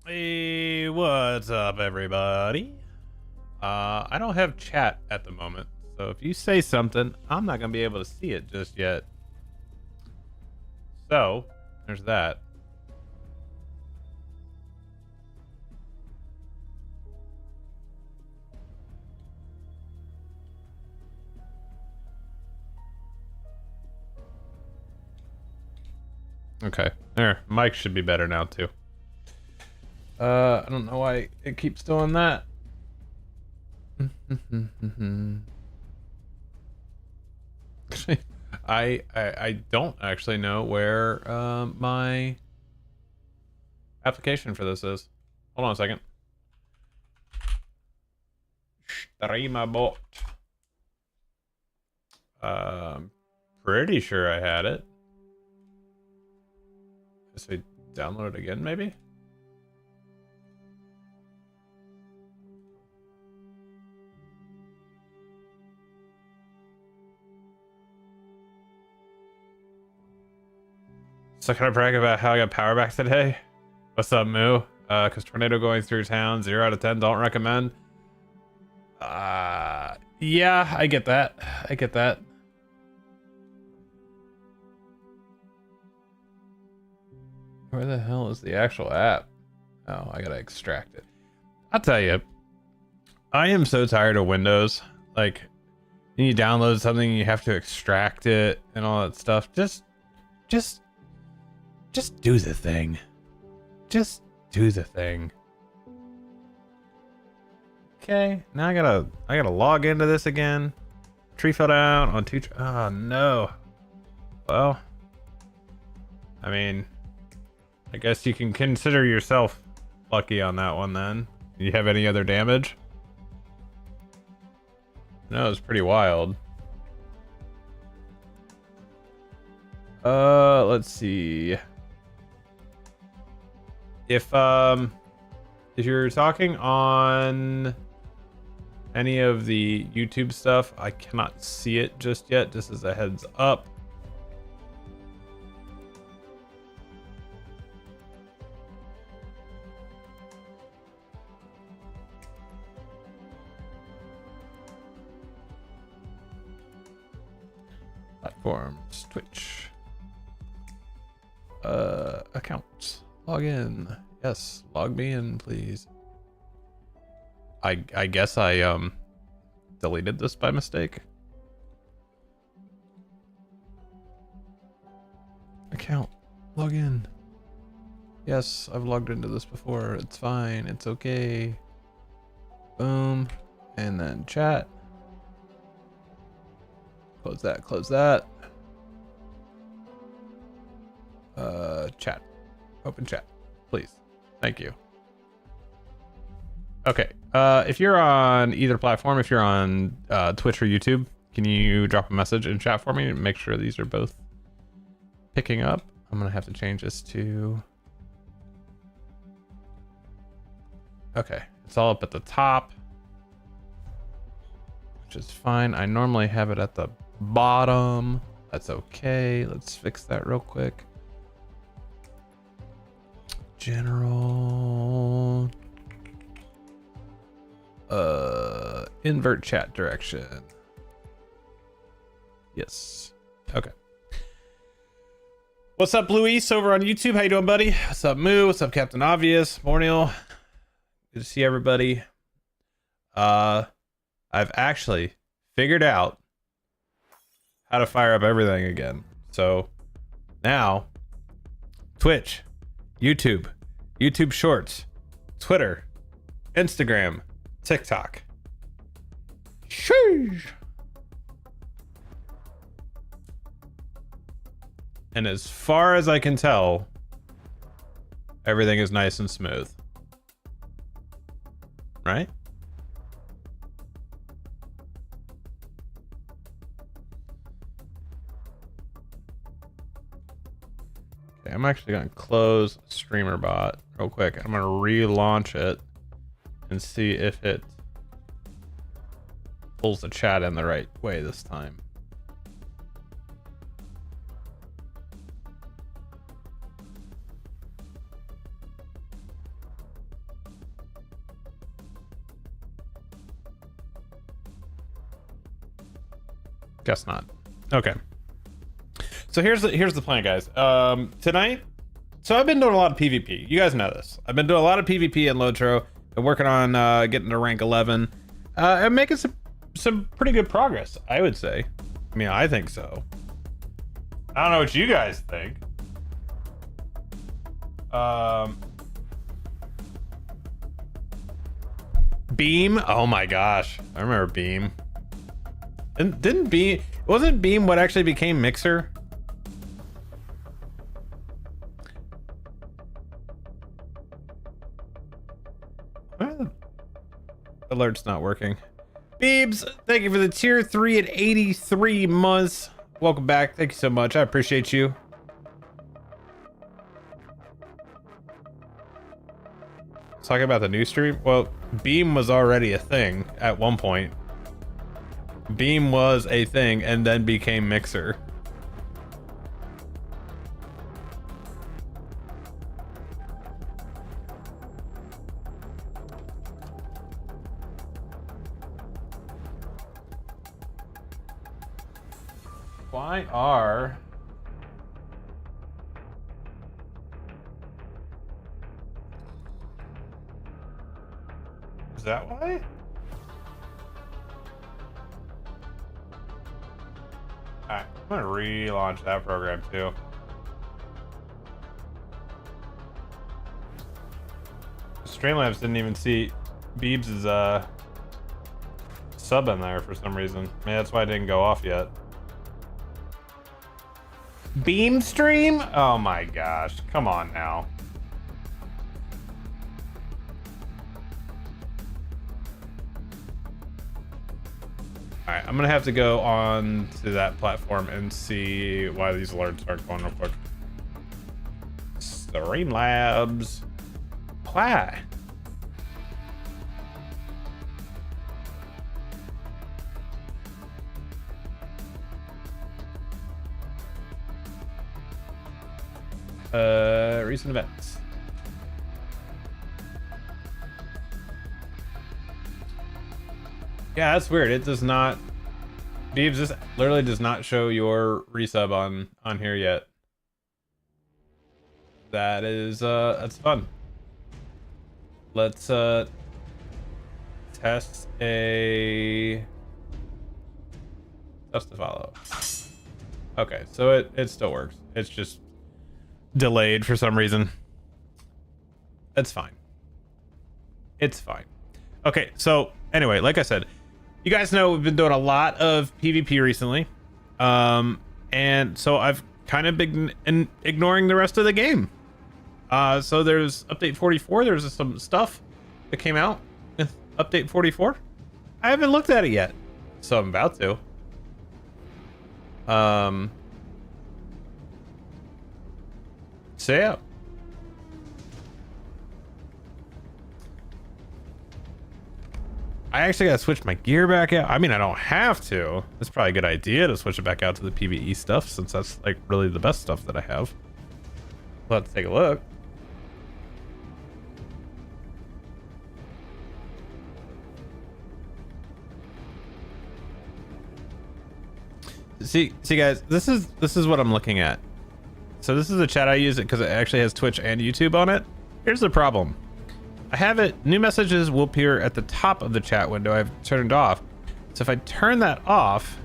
Hey, what's up, everybody? I don't have chat at the moment, so if you say something, I'm not gonna be able to see it just yet. So, there's that. Okay, there. Mic should be better now too. I don't know why it keeps doing that. I don't actually know where my application for this is. Hold on a second. Streamabot. Pretty sure I had it. Guess we download it again, maybe? So can I brag about how I got power back today? What's up, Moo? Cause tornado going through town, 0 out of 10, don't recommend. Yeah, I get that. I get that. Where the hell is the actual app? Oh, I gotta extract it. I'll tell you, I am so tired of Windows. Like, when you download something, you have to extract it and all that stuff. Just do the thing. Just do the thing. Okay, now I gotta log into this again. Tree fell down on two. Oh no. Well, I mean, I guess you can consider yourself lucky on that one then. Do you have any other damage? No, it's pretty wild. Let's see. If you're talking on any of the YouTube stuff, I cannot see it just yet. Just as a heads up. Platforms, Twitch. Accounts. Log in. Yes, log me in, please. I guess I deleted this by mistake. Account. Log in. Yes, I've logged into this before. It's fine. It's okay. Boom. And then chat. Close that. Close that. Chat. Open chat, please. Thank you. Okay. If you're on either platform, if you're on Twitch or YouTube, can you drop a message in chat for me and make sure these are both picking up? I'm gonna have to change this to. Okay, it's all up at the top, which is fine. I normally have it at the bottom. That's okay. Let's fix that real quick. General. Invert chat direction. Yes. Okay. What's up, Blue East over on YouTube? How you doing, buddy? What's up, Moo? What's up, Captain Obvious? Morniel. Good to see everybody. I've actually figured out how to fire up everything again. So now, Twitch, YouTube, YouTube Shorts, Twitter, Instagram, TikTok. Sheesh. And as far as I can tell, everything is nice and smooth. Right? Okay, I'm actually going to close StreamerBot real quick. I'm going to relaunch it and see if it pulls the chat in the right way this time. Guess not. Okay. So here's the plan, guys. Tonight, so I've been doing a lot of PvP. You guys know this. I've been doing a lot of PvP in Lotro. Been working on getting to rank 11. I'm making some pretty good progress, I would say. I mean, I think so. I don't know what you guys think. Beam. Oh my gosh, I remember Beam. And didn't Beam? Wasn't Beam what actually became Mixer? Alert's not working. Beebs, thank you for the tier 3 at 83 months. Welcome back. Thank you so much. I appreciate you. Talking about the new stream. Well, Beam was already a thing at one point. Beam was a thing and then became Mixer. Why are... Is that why? Alright, I'm gonna relaunch that program too. Streamlabs didn't even see Beebs' sub in there for some reason. Maybe that's why it didn't go off yet. Beam stream? Oh my gosh, come on now. Alright, I'm gonna have to go on to that platform and see why these alerts aren't going real quick. Streamlabs. Why? Recent events. Yeah, that's weird. It does not. Beebs, this literally does not show your resub on here yet. That is that's fun. Let's test a test to follow. Okay, so it still works. It's just delayed for some reason. It's fine. It's fine. Okay, so anyway, like I said, you guys know we've been doing a lot of PvP recently. And so I've kind of been ignoring the rest of the game. So there's update 44. There's some stuff that came out with update 44. I haven't looked at it yet, so I'm about to. So yeah. I actually gotta switch my gear back out. I mean, I don't have to. It's probably a good idea to switch it back out to the PvE stuff, since that's like really the best stuff that I have. Let's take a look. See guys, this is what I'm looking at. So this is the chat I use it because it actually has Twitch and YouTube on it. Here's the problem. I have it, new messages will appear at the top of the chat window. I've turned it off. So if I turn that off,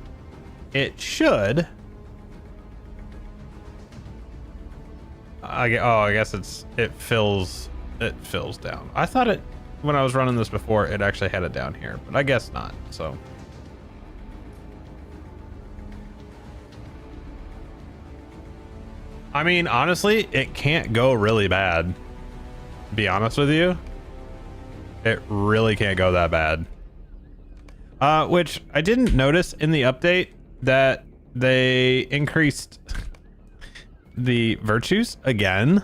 it should. I guess it fills down. I thought it, when I was running this before, it actually had it down here, but I guess not, so. I mean, honestly, it can't go really bad. To be honest with you, it really can't go that bad. Which I didn't notice in the update that they increased the virtues again.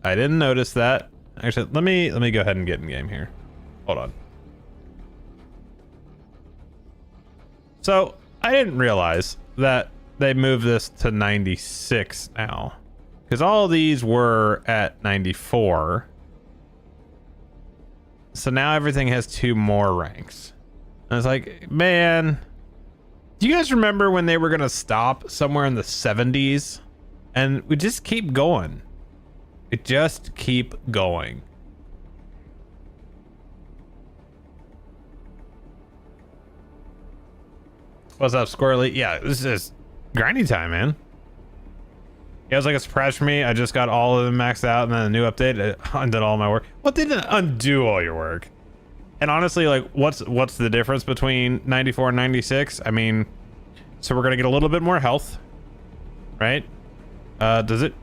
I didn't notice that. Actually, let me go ahead and get in game here. Hold on. So I didn't realize that they moved this to 96 now, because all these were at 94. So now everything has 2 more ranks. And it's like, man, Do you guys remember when they were going to stop somewhere in the 70s? And we just keep going. We just keep going. What's up, Squirrely? Yeah, this is grinding time, man. Yeah, it was like a surprise for me. I just got all of them maxed out, and then a new update undid all my work. What didn't undo all your work? And honestly, like, what's the difference between 94 and 96? I mean, so we're gonna get a little bit more health, right? Does it?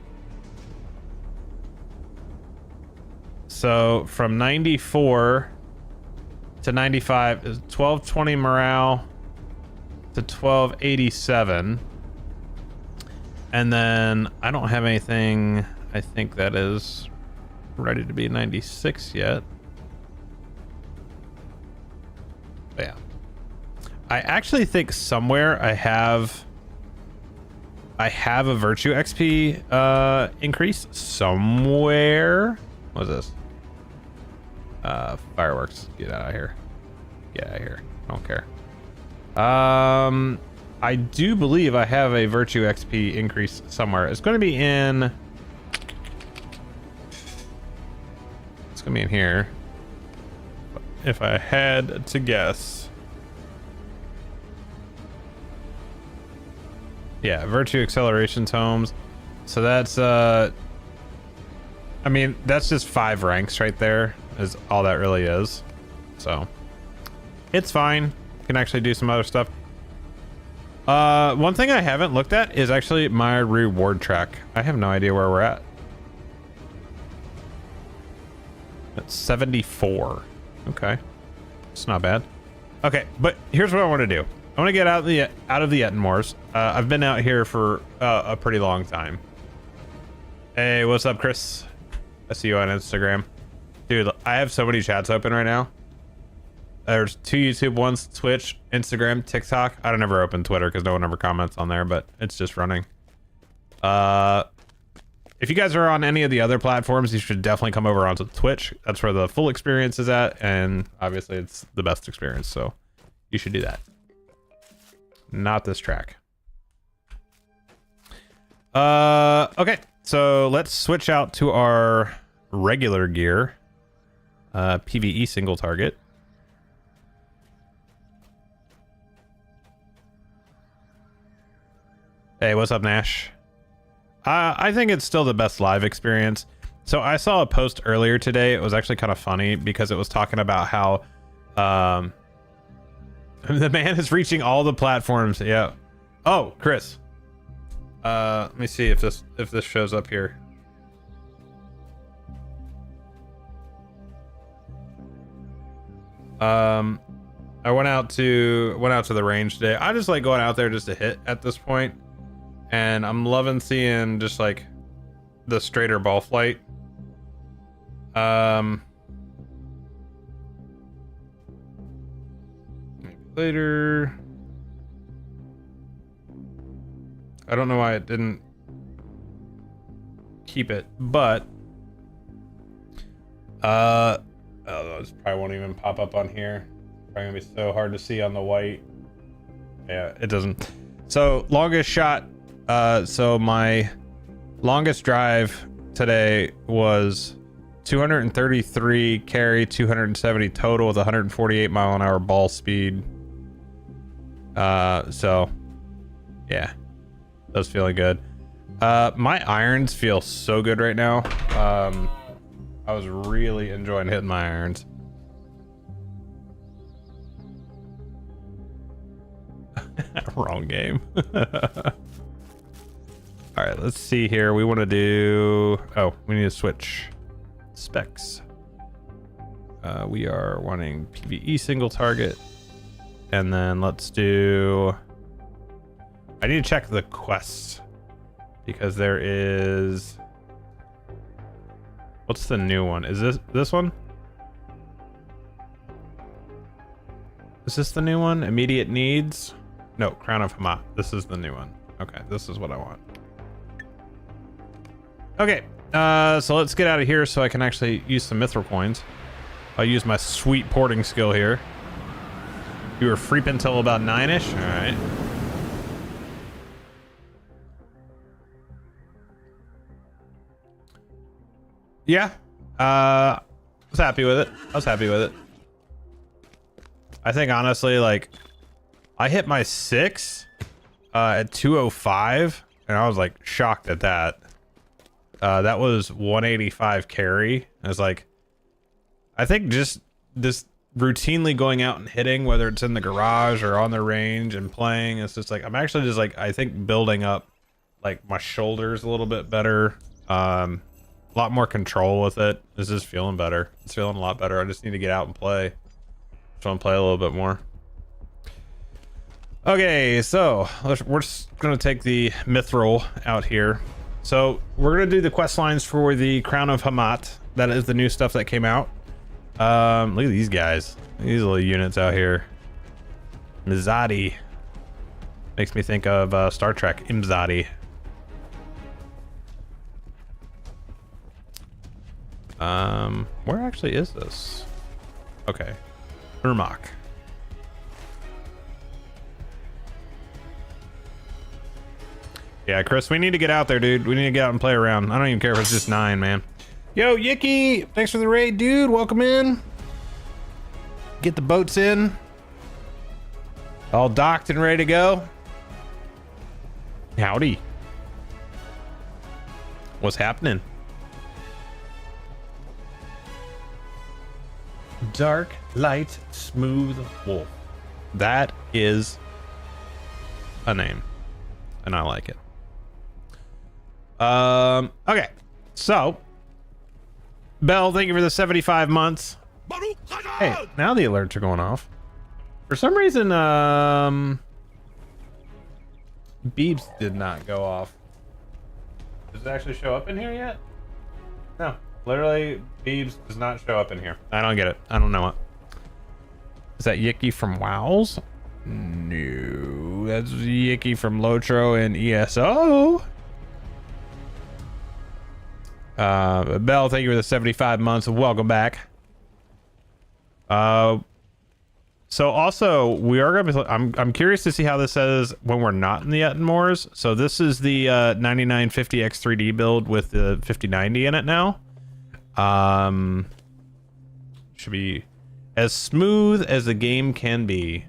So from 94 to 95 is 1220 morale to 1287. And then I don't have anything, I think that is ready to be 96 yet. But yeah. I actually think somewhere I have a virtue XP increase somewhere. What's this? Fireworks. Get out of here. Get out of here. I don't care. I do believe I have a virtue XP increase somewhere. It's going to be in... It's going to be in here. If I had to guess. Yeah, virtue acceleration tomes. So that's, I mean, that's just 5 ranks right there, is all that really is. So, it's fine. Can actually do some other stuff. One thing I haven't looked at is actually my reward track. I have no idea where we're at. That's 74. Okay. It's not bad. Okay, but here's what I want to do. I want to get out of the Ettenmoors. I've been out here for a pretty long time. Hey, what's up, Chris? I see you on Instagram. Dude, I have so many chats open right now. There's 2 YouTube ones, Twitch, Instagram, TikTok. I don't ever open Twitter because no one ever comments on there, but it's just running. If you guys are on any of the other platforms, you should definitely come over onto Twitch. That's where the full experience is at, and obviously it's the best experience, so you should do that. Not this track. Okay, so let's switch out to our regular gear. PvE single target. Hey, what's up, Nash? I think it's still the best live experience. So I saw a post earlier today. It was actually kind of funny because it was talking about how the man is reaching all the platforms. Yeah. Oh, Chris. Let me see if this shows up here. I went out to the range today. I just like going out there just to hit at this point. And I'm loving seeing just like the straighter ball flight. Maybe later. I don't know why it didn't keep it, but oh, this probably won't even pop up on here. Probably gonna be so hard to see on the white. Yeah, it doesn't. So longest shot. So my longest drive today was 233 carry, 270 total with 148 mile an hour ball speed. So yeah, that was feeling good. My irons feel so good right now. I was really enjoying hitting my irons. Wrong game. All right, let's see here. We want to do... Oh, we need to switch specs. We are wanting PvE single target. And then let's do... I need to check the quests. Because there is... What's the new one? Is this one? Is this the new one? Immediate needs? No, Crown of Hamat. This is the new one. Okay, this is what I want. Okay, so let's get out of here so I can actually use some mithril coins. I'll use my sweet porting skill here. You were freeping till about 9-ish? All right. Yeah. I was happy with it. I think honestly, like, I hit my 6 at 205, and I was like shocked at that. That was 185 carry. I was like, I think just this routinely going out and hitting, whether it's in the garage or on the range and playing, it's just like I'm actually just like I think building up like my shoulders a little bit better. A lot more control with it. It's just feeling better. It's feeling a lot better. I just need to get out and play. Just want to play a little bit more. Okay, so we're just gonna take the mithril out here. So we're gonna do the quest lines for the Crown of Hamat. That is the new stuff that came out. Look at these guys. These little units out here. Mizadi. Makes me think of Star Trek. Imzadi. Where actually is this? Okay. Urmok. Yeah, Chris, we need to get out there, dude. We need to get out and play around. I don't even care if it's just 9, man. Yo, Yicky! Thanks for the raid, dude. Welcome in. Get the boats in. All docked and ready to go. Howdy. What's happening? Dark, light, smooth wolf. That is a name, and I like it. Okay, so Bell, thank you for the 75 months. Hey, now the alerts are going off. For some reason, Beeps did not go off. Does it actually show up in here yet? No, literally, Beeps does not show up in here. I don't get it. I don't know it. Is that Yicky from WoWs? No, that's Yicky from Lotro and ESO. Bell, thank you for the 75 months. Welcome back. So also we are gonna be, I'm curious to see how this says when we're not in the Ettenmoors. So this is the 9950X3D build with the 5090 in it now. Should be as smooth as the game can be.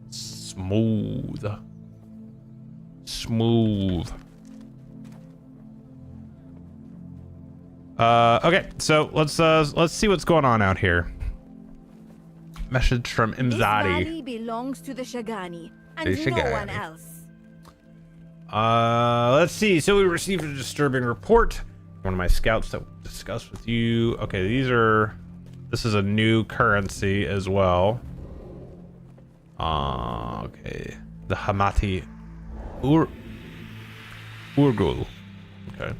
Smooth. Okay, so let's see what's going on out here. Message from Imzadi. This valley belongs to the Shagani and no one else. Let's see. So we received a disturbing report. One of my scouts that we'll discuss with you. Okay, this is a new currency as well. Okay. The Hamati Urgul. Okay.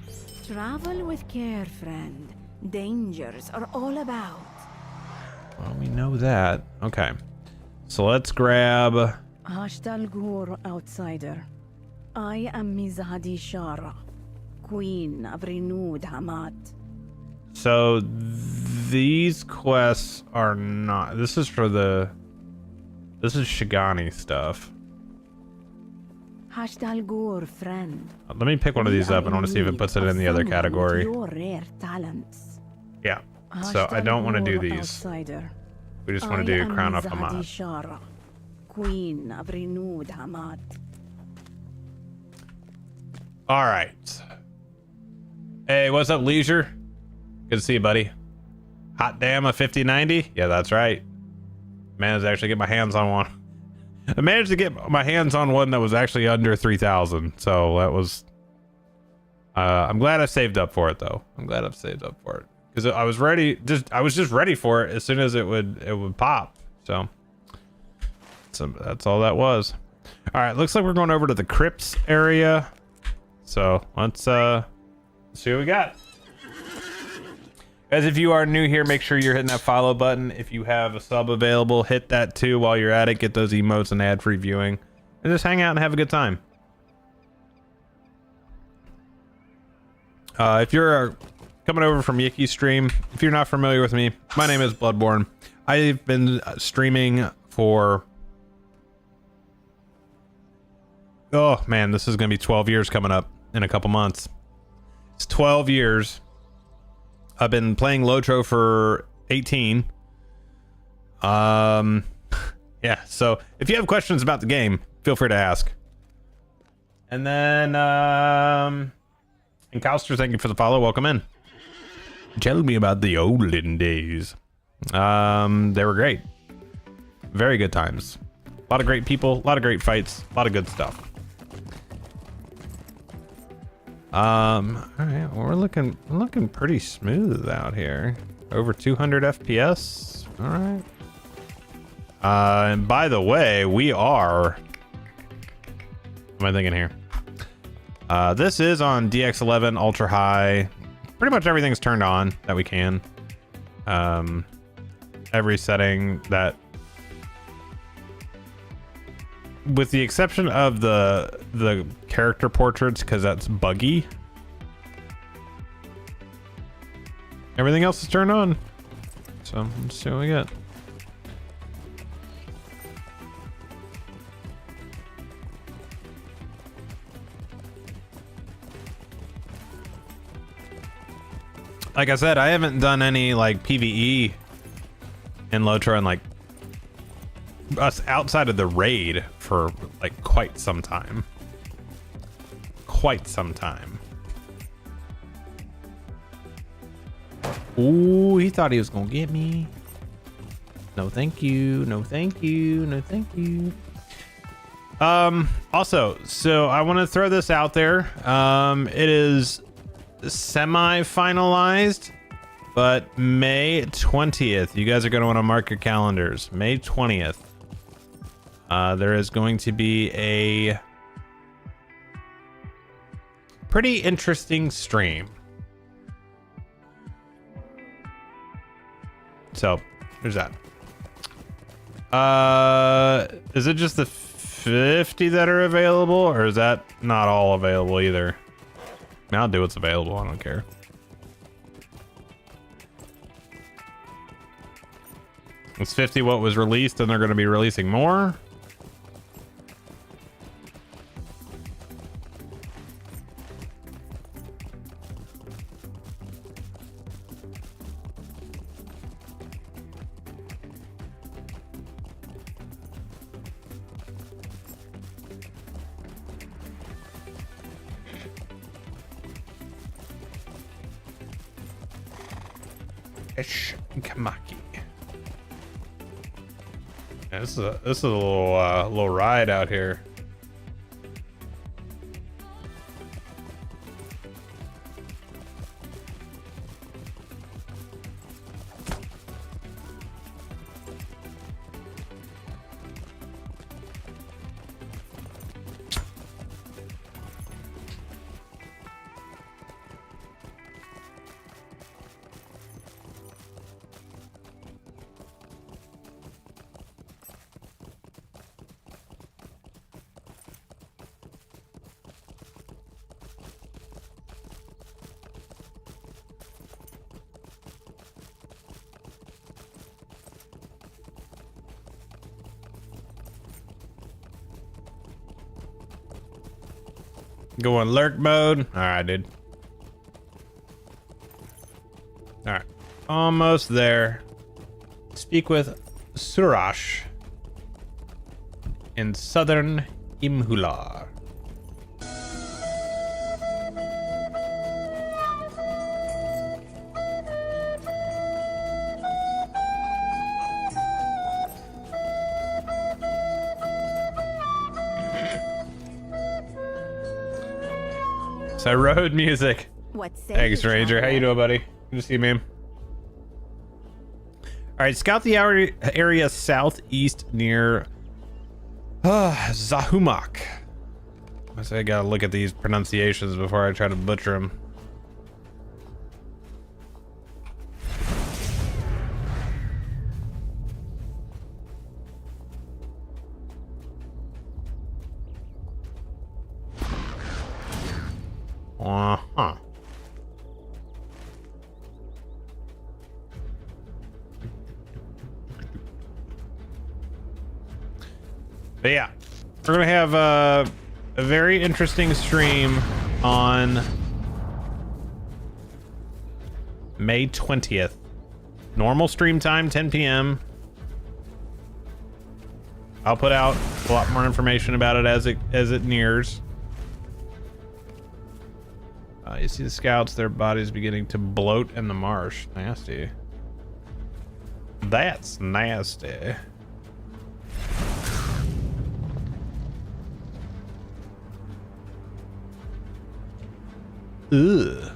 Travel with care, friend. Dangers are all about. Well, we know that. Okay. So let's grab... Hashtal Gur, outsider. I am Mizadi Shara, queen of renewed Hamat. So these quests are not... This is for the... This is Shigani stuff. Hashtal Gur, friend. Let me pick one of these up and I want to see if it puts it in the other category. Your rare talents. Yeah. So I don't want to do these. Outsider. We just want to do Crown of Hamat. Shara, queen of renewed Hamat. All right. Hey, what's up, Leisure? Good to see you, buddy. Hot damn, a 5090? Yeah, that's right. Managed to actually get my hands on one. I managed to get my hands on one that was actually under 3,000. So that was... I'm glad I saved up for it, though. I'm glad I've saved up for it. Because I was ready, I was just ready for it as soon as it would pop. So that's all that was. All right, looks like we're going over to the crypts area. So let's see what we got. Guys, if you are new here, make sure you're hitting that follow button. If you have a sub available, hit that too while you're at it. Get those emotes and ad-free viewing, and just hang out and have a good time. If you're coming over from Yicky's stream, if you're not familiar with me, my name is Bludborn. I've been streaming for... Oh man, this is gonna be 12 years coming up in a couple months. It's 12 years. I've been playing Lotro for 18. Yeah, so if you have questions about the game, feel free to ask. And then, and Calster, thank you for the follow. Welcome in. Tell me about the olden days. They were great. Very good times. A lot of great people, a lot of great fights, a lot of good stuff. All right, well, we're looking pretty smooth out here. Over 200 FPS. All right. And by the way, we are. What am I thinking here? This is on DX11 ultra high. Pretty much everything's turned on that we can. Every setting that, with the exception of the character portraits, because that's buggy. Everything else is turned on. So let's see what we get. Like I said, I haven't done any like PvE in Lotro and like us outside of the raid for like quite some time. Quite some time. Ooh, he thought he was gonna get me. No thank you, no thank you, no thank you. Also, so I want to throw this out there. It is semi-finalized, but May 20th, you guys are going to want to mark your calendars. May 20th, there is going to be a pretty interesting stream. So there's that. Is it just the 50 that are available, or is that not all available either? I'll do what's available. I don't care. It's 50 what was released, and they're going to be releasing more. Kamaki. Yeah, this is a little ride out here. Go on lurk mode. All right, dude. All right, almost there. Speak with Surash in southern Imhular. So road music. Thanks, Ranger. How you doing, buddy? Good to see you, man. All right, scout the area southeast near Zahumak. I say I gotta look at these pronunciations before I try to butcher them. Uh-huh. But yeah, we're gonna have a very interesting stream on May 20th. Normal stream time, 10 p.m. I'll put out a lot more information about it as it nears. You see the scouts, their bodies beginning to bloat in the marsh. Nasty. That's nasty. Ugh.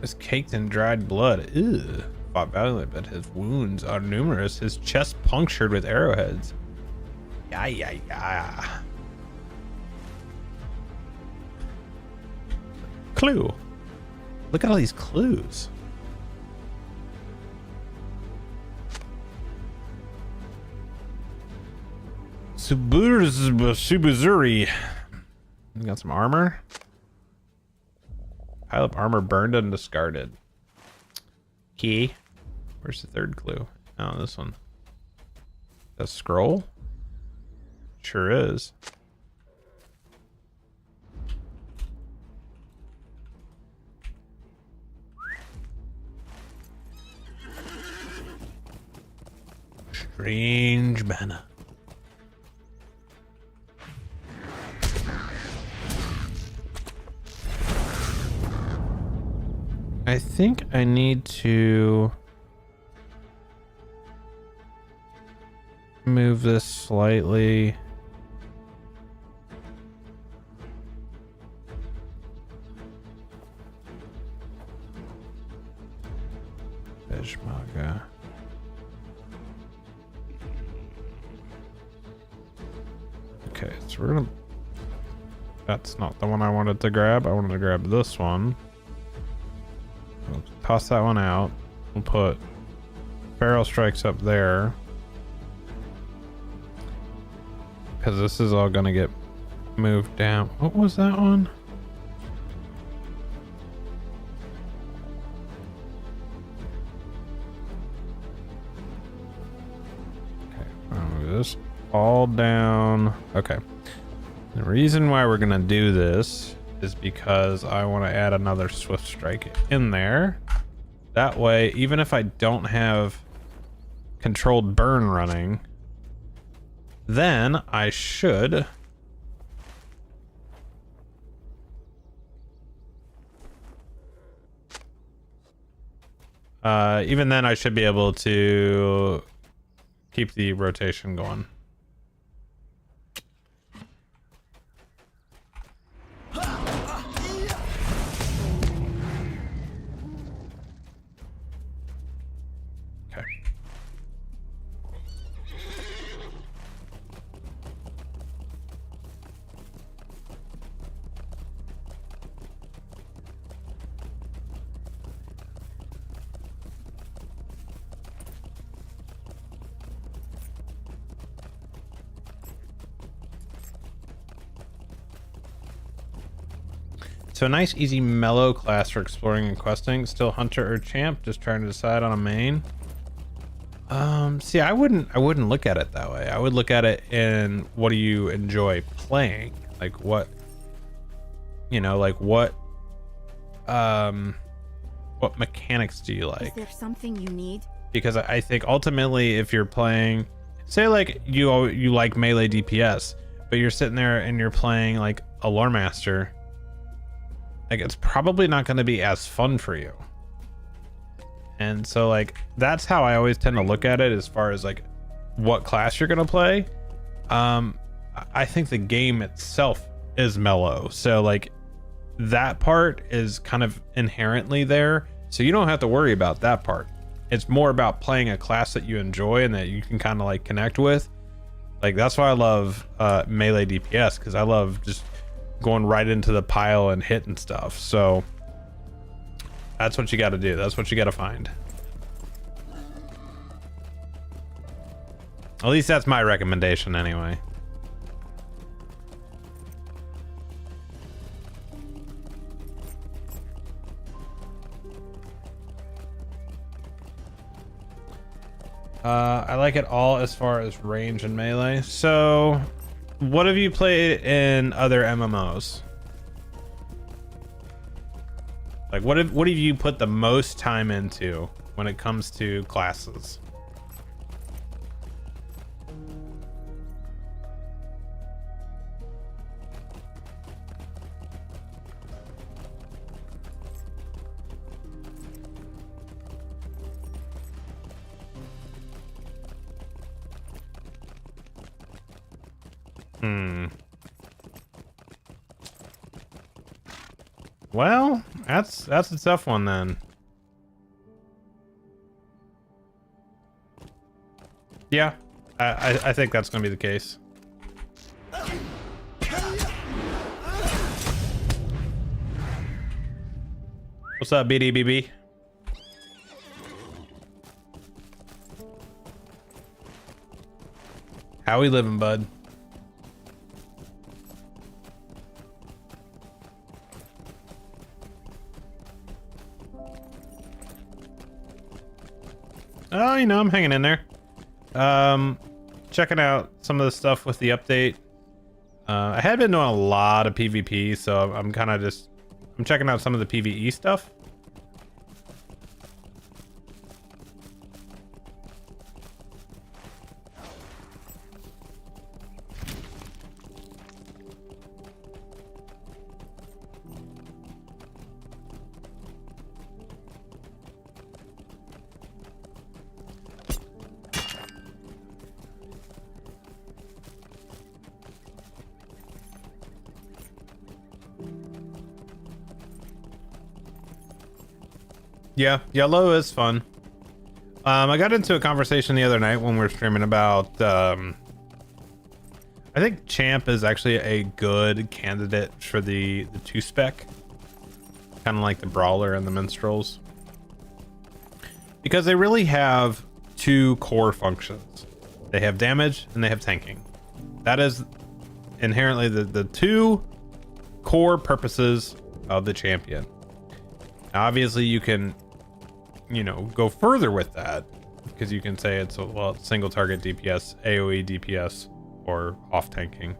Is caked in dried blood. Ew. Fought valiantly, but his wounds are numerous. His chest punctured with arrowheads. Yeah. Clue. Look at all these clues. Subuzuri. You got some armor? Pile of armor burned and discarded. Key. Where's the third clue? Oh, this one. A scroll? Sure is. Strange banner. I think I need to move this slightly. Beshmaga. Okay, so we're gonna... That's not the one I wanted to grab. I wanted to grab this one. We'll toss that one out. We'll put barrel strikes up there. Because this is all going to get moved down. What was that one? Okay, I'll move this all down. Okay. The reason why we're going to do this is because I want to add another swift strike in there. That way, even if I don't have controlled burn running, then I should even then I should be able to keep the rotation going. So a nice, easy, mellow class for exploring and questing. Still hunter or champ, just trying to decide on a main. See, I wouldn't look at it that way. I would look at it in what do you enjoy playing? Like what, you know, like what mechanics do you like? Is there something you need? Because I think ultimately, if you're playing, say like you like melee DPS, but you're sitting there and you're playing like a lore master. Like it's probably not going to be as fun for you. And so like that's how I always tend to look at it as far as like what class you're going to play. I think the game itself is mellow. So like that part is kind of inherently there. So you don't have to worry about that part. It's more about playing a class that you enjoy and that you can kind of like connect with. Like that's why I love melee DPS, because I love just going right into the pile and hitting stuff. So that's what you got to do. That's what you got to find. At least that's my recommendation anyway. I like it all as far as range and melee. So, what have you played in other MMOs? Like, what have you put the most time into when it comes to classes? Well, that's a tough one then. Yeah, I think that's gonna be the case. What's up, BDBB? How we living, bud? Oh, you know, I'm hanging in there. Checking out some of the stuff with the update. I had been doing a lot of PvP, so I'm kind of just... I'm checking out some of the PvE stuff. Yeah, yellow is fun. I got into a conversation the other night when we were streaming about, I think Champ is actually a good candidate for the 2-spec. Kind of like the Brawler and the Minstrels. Because they really have two core functions. They have damage and they have tanking. That is inherently the two core purposes of the champion. Now, obviously you can, you know, go further with that because you can say it's single target DPS, AoE DPS, or off tanking.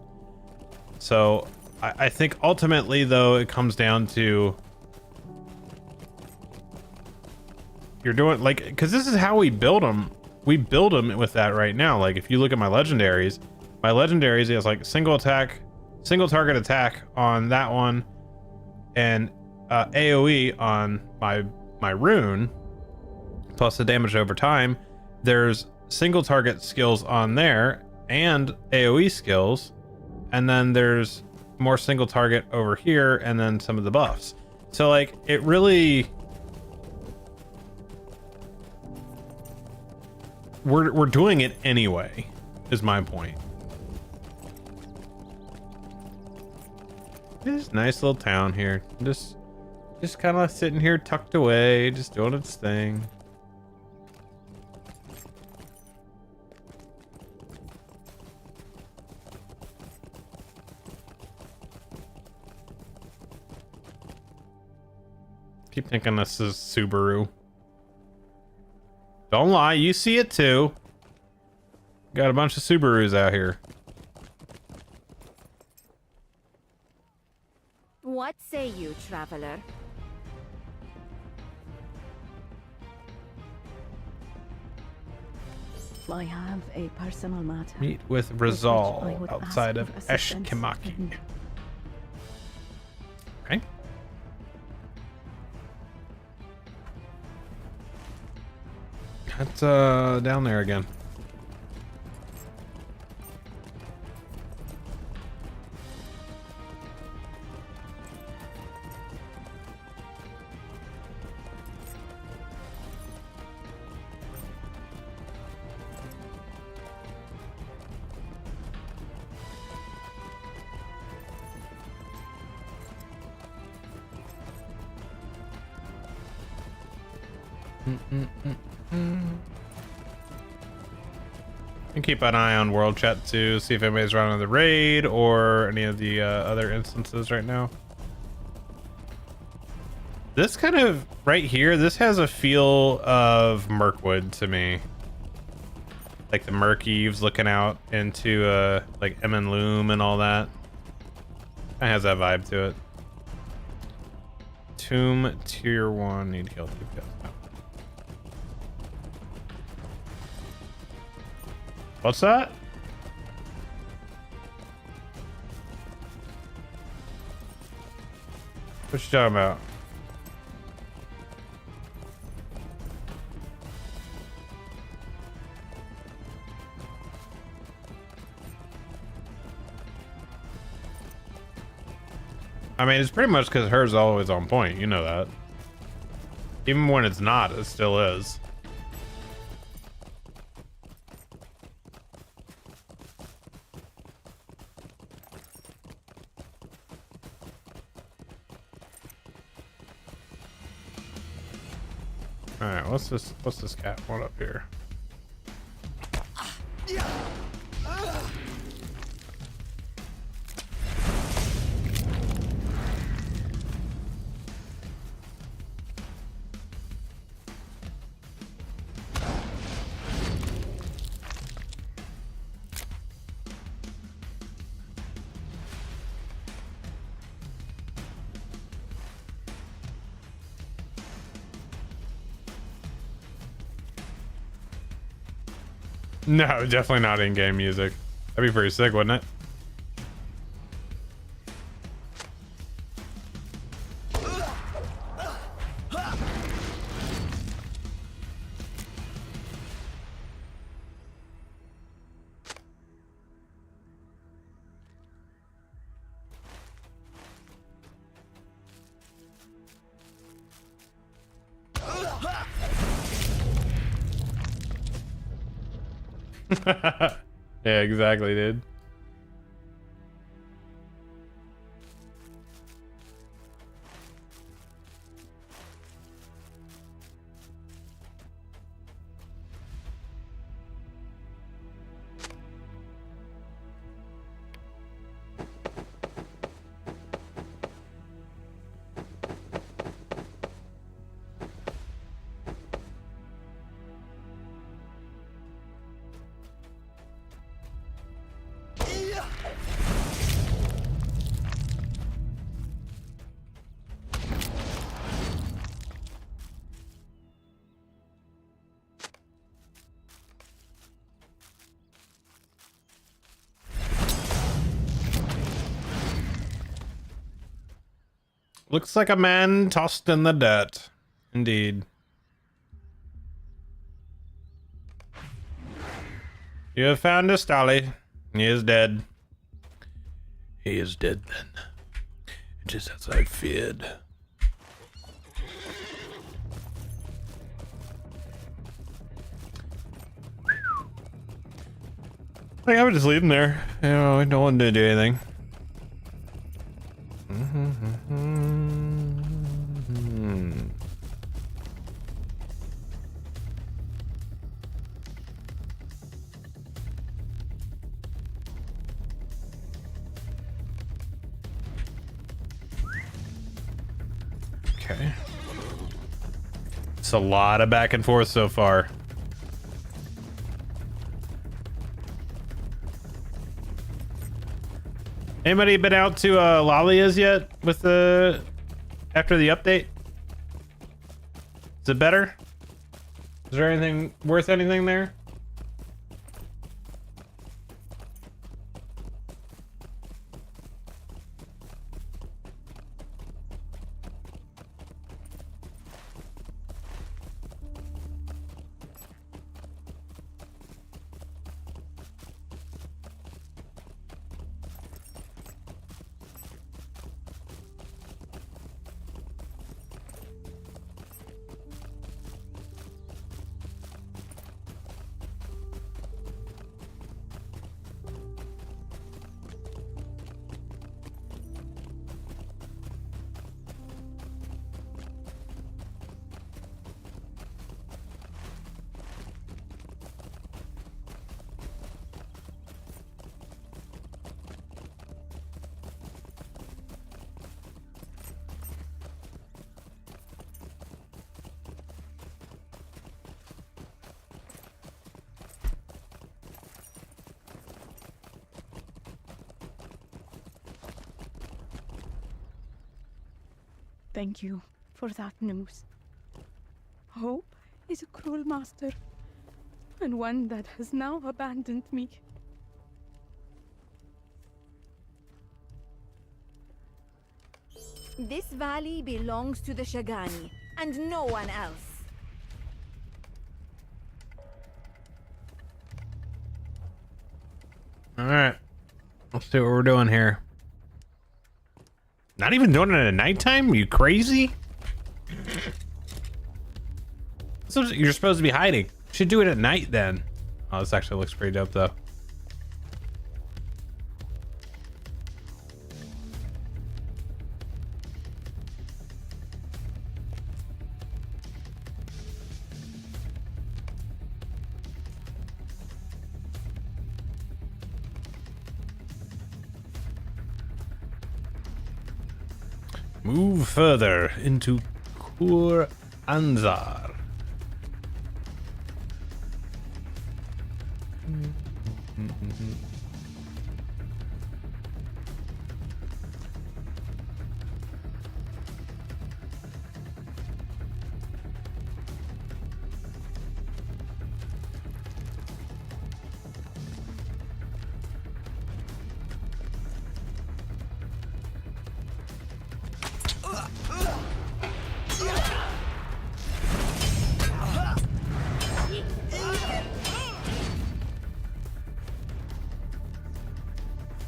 So I think ultimately though it comes down to you're doing like, because this is how we build them. We build them with that right now. Like if you look at my legendaries has like single target attack on that one, and AoE on my rune, plus the damage over time. There's single target skills on there and AoE skills, and then there's more single target over here, and then some of the buffs. So like it really, we're doing it anyway, is my point. This nice little town here, just kind of sitting here tucked away, just doing its thing. Keep thinking this is Subaru. Don't lie, you see it too. Got a bunch of Subarus out here. What say you, traveler? I have a personal matter. Meet with Rizal outside of Eshkimaki. Okay. That's down there again. And keep an eye on world chat to see if anybody's running the raid or any of the other instances right now. This kind of right here, this has a feel of Mirkwood to me. like the Merkeeves looking out into like Emon Loom and all that. It has that vibe to it. Tomb tier 1, need to kill 2 kills. No. What's that? What you talking about? I mean, it's pretty much because hers always on point. You know that. Even when it's not, it still is. All right, what's this cat one up here? No, definitely not in-game music. That'd be pretty sick, wouldn't it? Yeah, exactly, dude. Looks like a man tossed in the dirt. Indeed. You have found us, Dolly. He is dead. He is dead then. Just as I feared. Like, I would just leave him there. You know, I don't want to do anything. Okay. It's a lot of back and forth so far. Anybody been out to Lalia's yet with the after the update? Is it better? Is there anything worth anything there? thank you for that news. Hope is a cruel master, and one that has now abandoned me. This valley belongs to the Shagani, and no one else. All right, let's see what we're doing here. Not even doing it at nighttime? You crazy? So you're supposed to be hiding. Should do it at night then. Oh, this actually looks pretty dope though. Move further into Kur Anzar.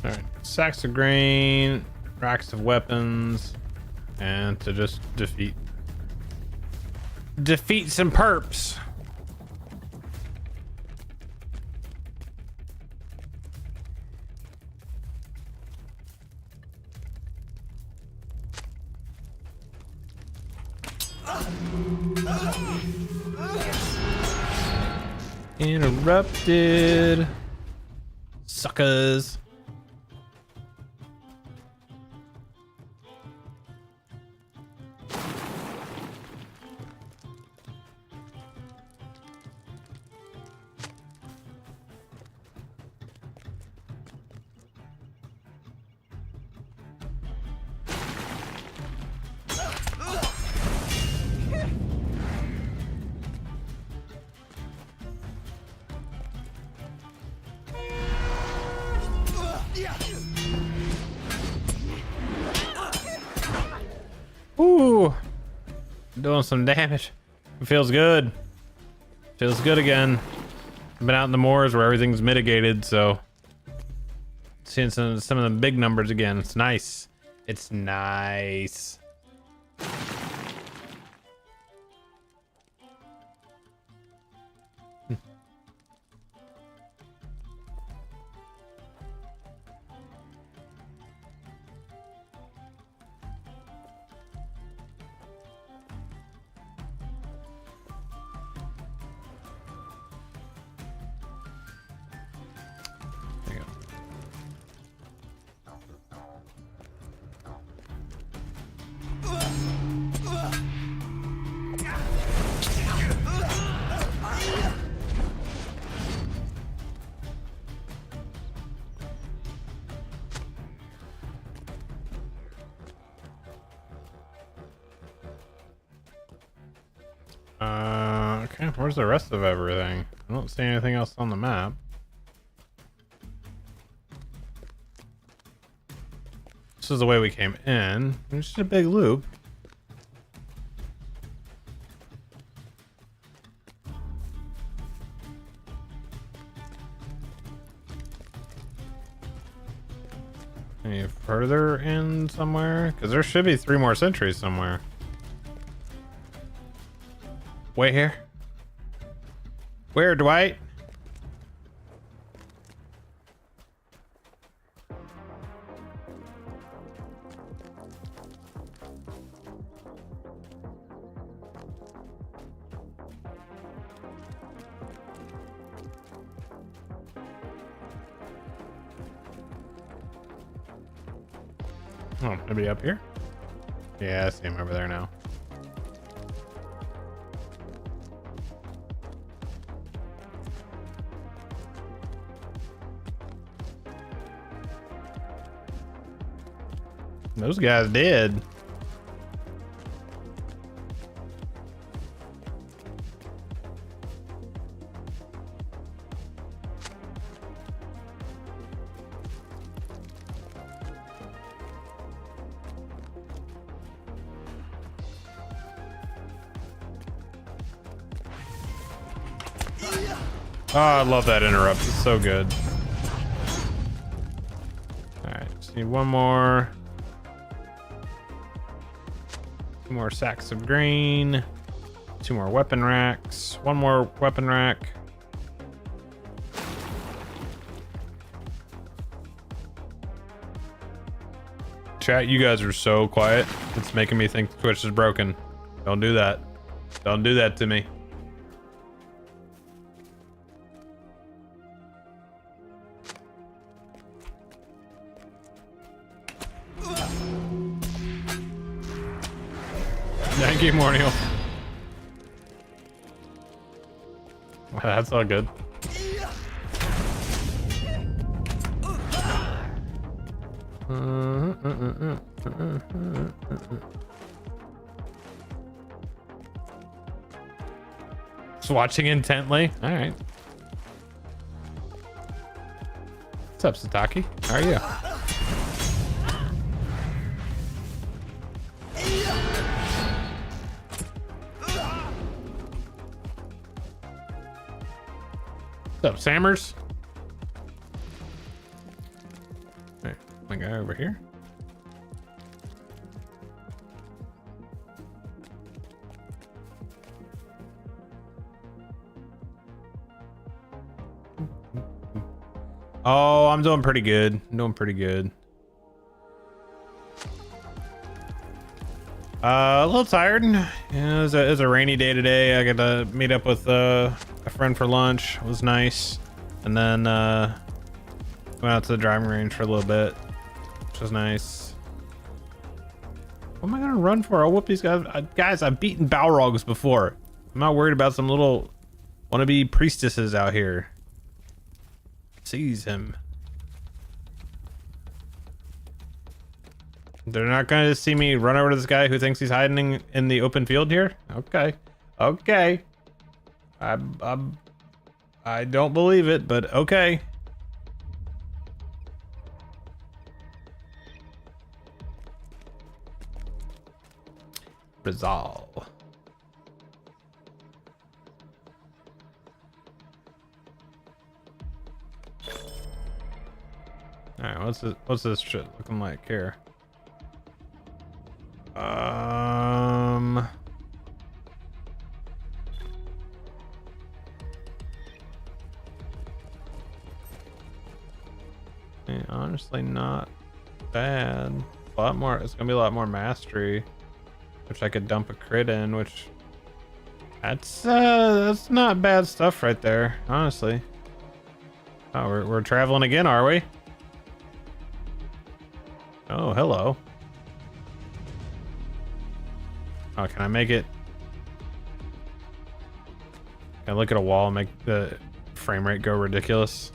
Alright, sacks of grain, racks of weapons, and to just defeat some perps. Interrupted. Suckers. Ooh, doing some damage. It feels good. Feels good again. I've been out in the moors where everything's mitigated, so seeing some of the big numbers again. It's nice. It's nice. Okay, where's the rest of everything? I don't see anything else on the map. This is the way we came in. It's just a big loop. Any further in somewhere? Because there should be 3 more sentries somewhere. Wait here. Where, Dwight? Oh, maybe up here? Yeah, I see him over there now. Those guys did. Oh, I love that interrupt. It's so good. Alright, just need one more. 2 more sacks of grain. 2 more weapon racks. 1 more weapon rack. Chat, you guys are so quiet. It's making me think Twitch is broken. Don't do that. Don't do that to me. Thank you, Morniel. That's all good. Just watching intently. All right. What's up, Sataki? How are you? What's up, Sammers? Hey, my guy over here. Oh, I'm doing pretty good. I'm doing pretty good. A little tired. Yeah, it was a rainy day today. I got to meet up with a friend for lunch. It was nice. And then went out to the driving range for a little bit, which was nice. What am I gonna run for? I'll whoop these guys. Guys, I've beaten Balrogs before. I'm not worried about some little wannabe priestesses out here. Seize him. They're not gonna see me run over to this guy who thinks he's hiding in the open field here? Okay. Okay. I don't believe it, but okay. Resolve. Alright, what's this shit looking like here? Honestly, not bad. A lot more. It's gonna be a lot more mastery, which I could dump a crit in. Which that's not bad stuff right there, honestly. Oh, we're traveling again, are we? Oh, hello. Oh, can I make it? Can I look at a wall and make the frame rate go ridiculous?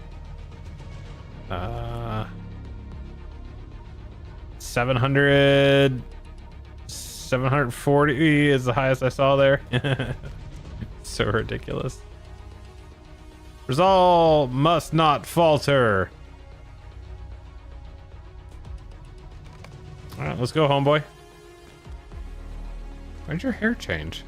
740 is the highest I saw there. So ridiculous. Resolve must not falter. All right, let's go, homeboy. Why'd your hair change?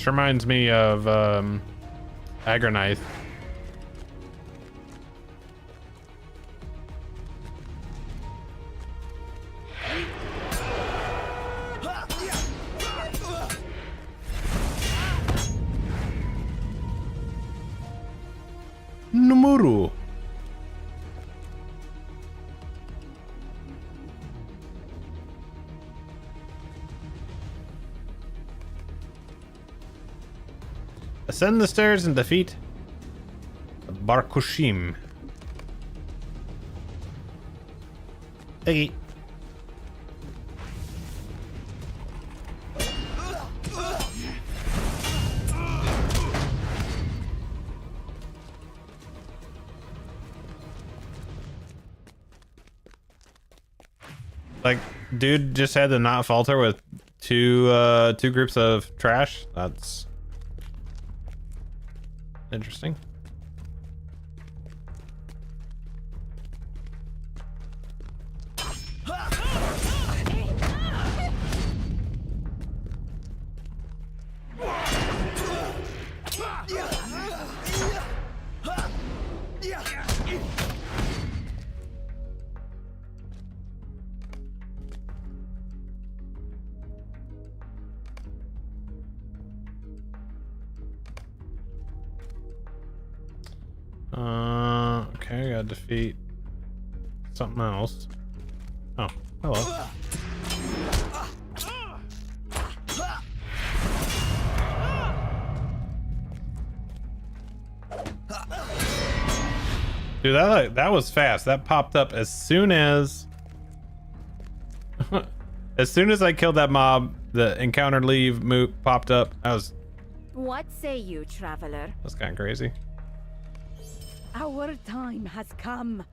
Reminds me of Agronite. Numuru. Ascend the stairs and defeat Barkushim. Hey. dude just had to not falter with two groups of trash. That's interesting. Okay, I gotta defeat something else. Oh, hello. Dude, that was fast. That popped up as soon as as soon as I killed that mob, the encounter leave move popped up. What say you, traveler? That's kind of crazy. Our time has come.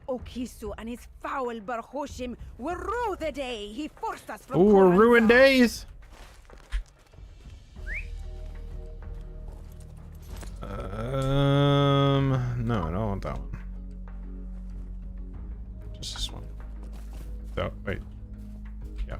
Okisu and his foul Barhoshim will rue the day he forced us from Ooh, we're ruined Koranza. days. No, I don't want that one. Just this one. So, wait. Yeah.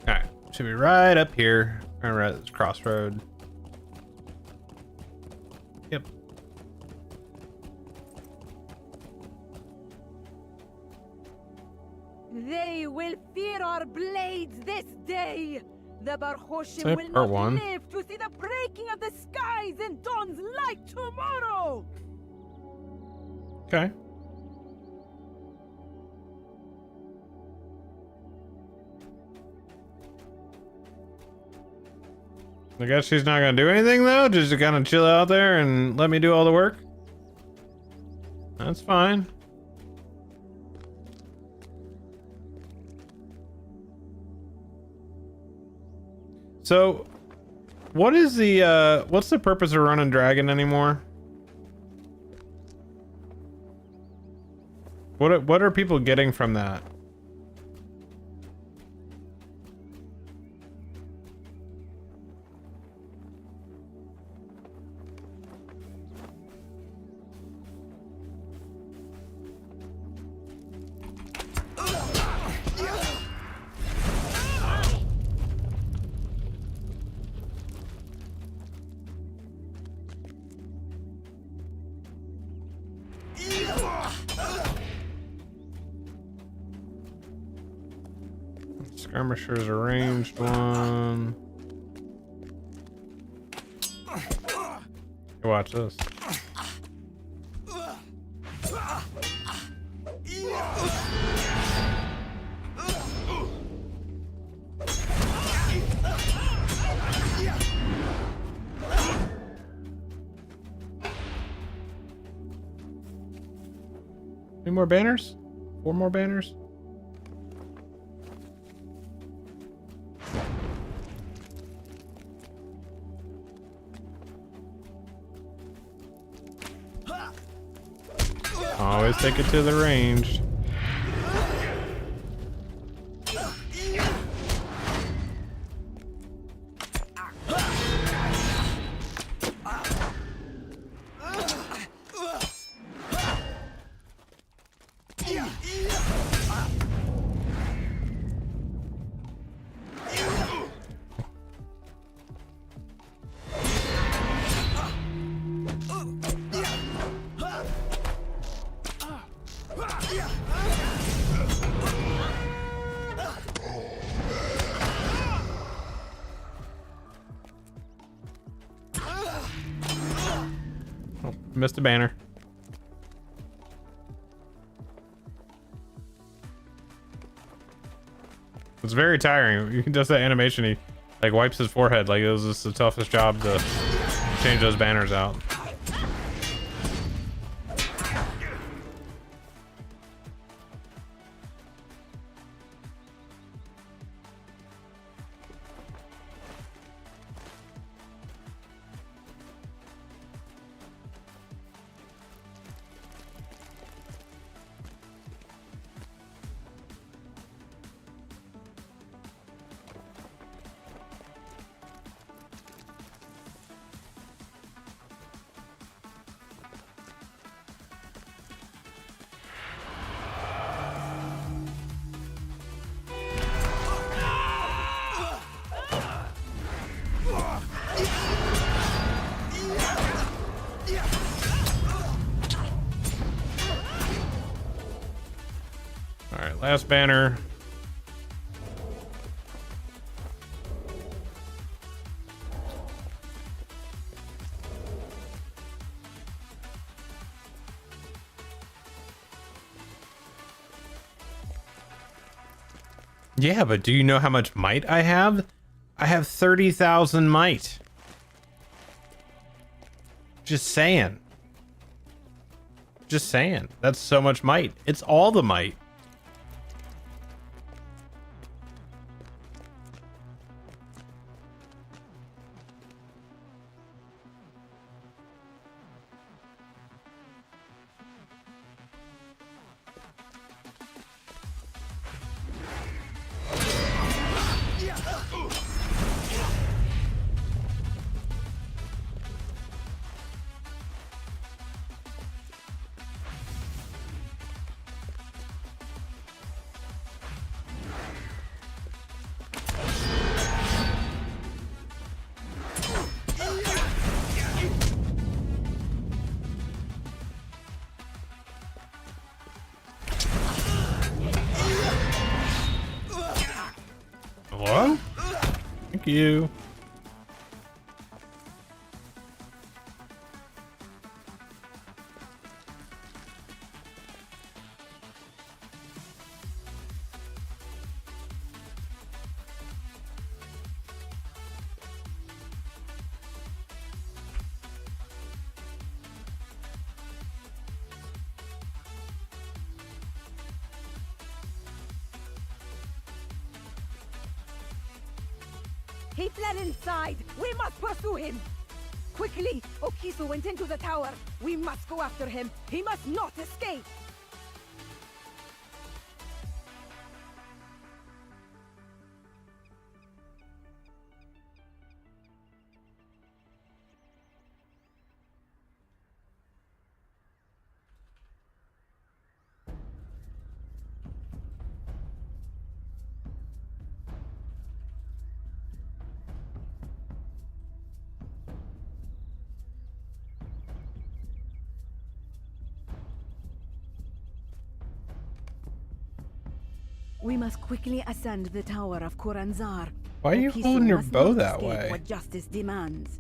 Alright, should be right up here. Right at this crossroad. Yep. They will fear our blades this day. The Barhoshim Say will part not one. live to see the breaking of the skies and dawn's light tomorrow. Okay. I guess she's not gonna do anything though, just to kind of chill out there and let me do all the work. That's fine. So, what is the what's the purpose of running dragon anymore? What are people getting from that? Skirmisher's a ranged one. Hey, watch this. Any more banners? 4 more banners? Always take it to the range. Oh, missed a banner. It's very tiring. You can just that animation. He like wipes his forehead. Like it was just the toughest job to change those banners out. All right, last banner. Yeah, but do you know how much might I have? I have 30,000 might. Just saying. Just saying. That's so much might. It's all the might. Hello? Thank you. He fled inside! We must pursue him! Quickly! Okisu went into the tower! We must go after him! He must not escape! We must quickly ascend the tower of Kuranzar. Why are you Okisu holding your must bow not that escape way? what justice demands.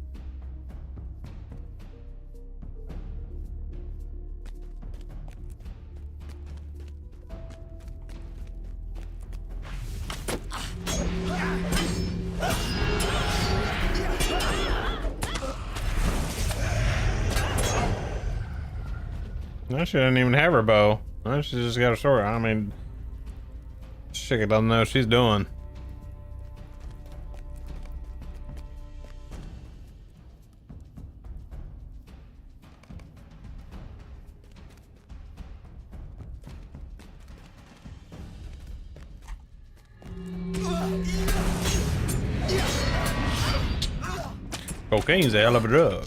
No, she doesn't even have her bow. No, she just got a sword. I mean, she doesn't know what she's doing. Cocaine's a hell of a drug.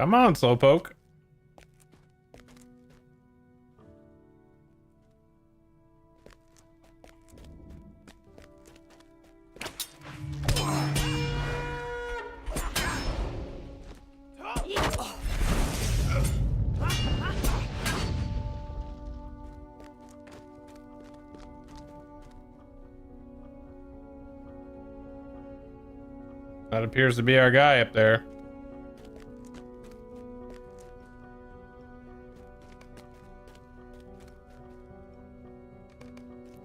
Come on, Slowpoke. That appears to be our guy up there.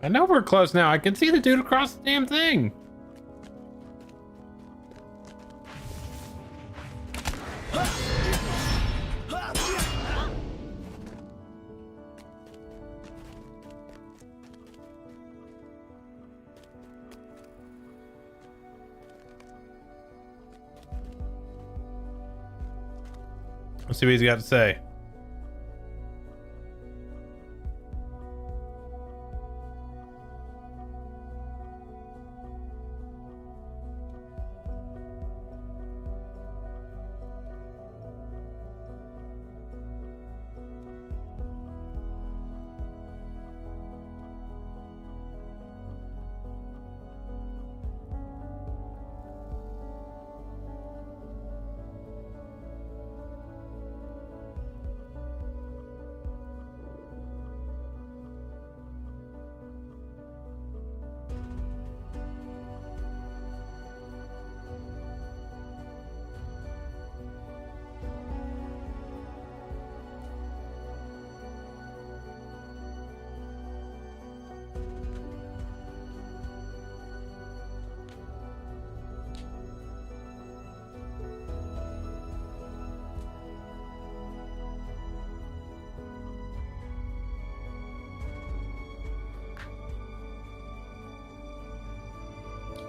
I know we're close now. I can see the dude across the damn thing. Let's see what he's got to say.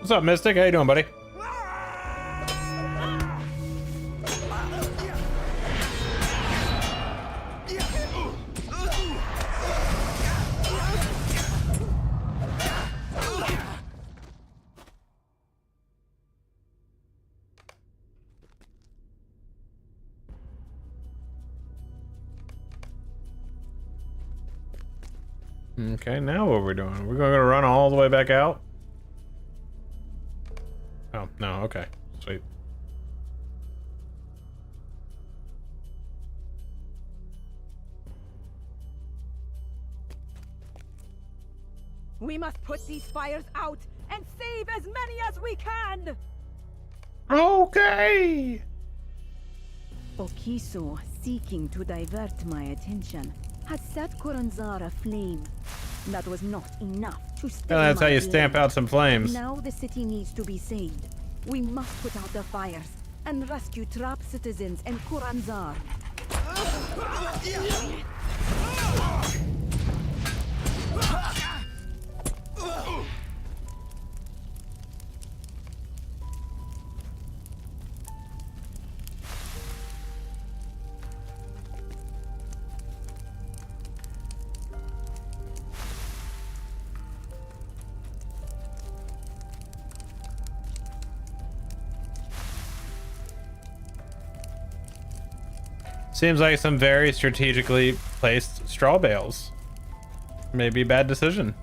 What's up, Mystic? How you doing, buddy? Okay, now what we're doing? We're gonna run all the way back out? Oh, no, okay. Sweet. We must put these fires out and save as many as we can! Okay! Okiso, seeking to divert my attention, has set Kuranzar aflame. That was not enough to stay Yeah, that's my how you blade. stamp out some flames. Now the city needs to be saved. We must put out the fires and rescue trapped citizens and Kuranzar. Seems like some very strategically placed straw bales. Maybe a bad decision.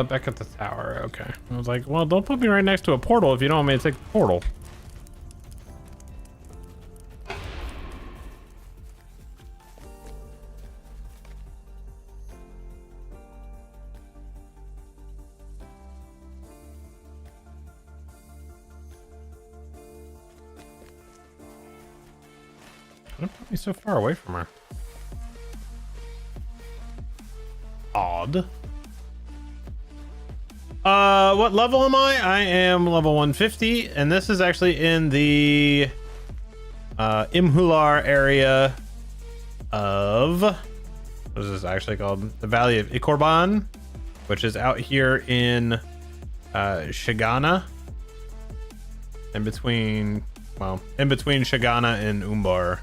Back at the tower. Okay. I was like, well, don't put me right next to a portal if you don't want me to take the portal. Don't put me so far away from her. Odd. What level am I? I am level 150, and this is actually in the Imhular area of, what is this actually called? The Valley of Ikorban, which is out here in Shagana. In between Shagana and Umbar.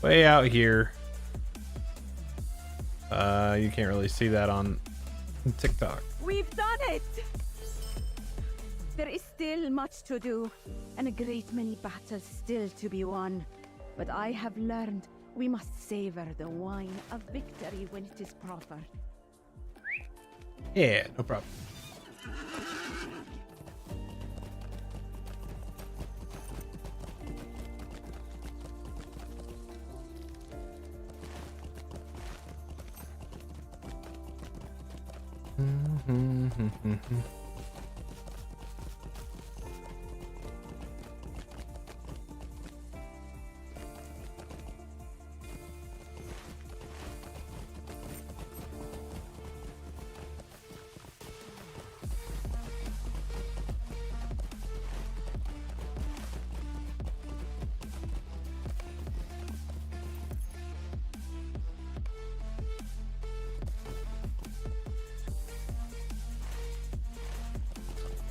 Way out here. You can't really see that on TikTok. We've done it! There is still much to do, and a great many battles still to be won. But I have learned we must savor the wine of victory when it is proper. Yeah, no problem.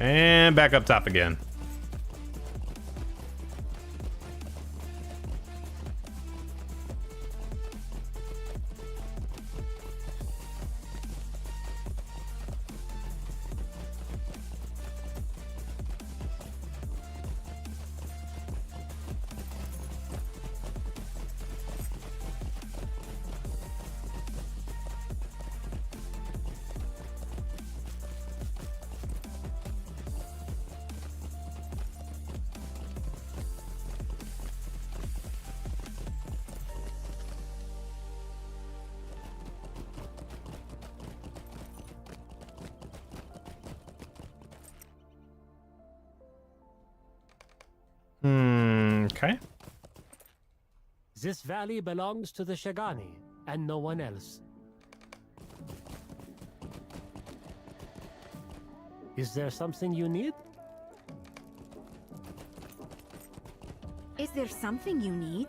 And back up top again. Okay. This valley belongs to the Shagani, and no one else. Is there something you need? Is there something you need?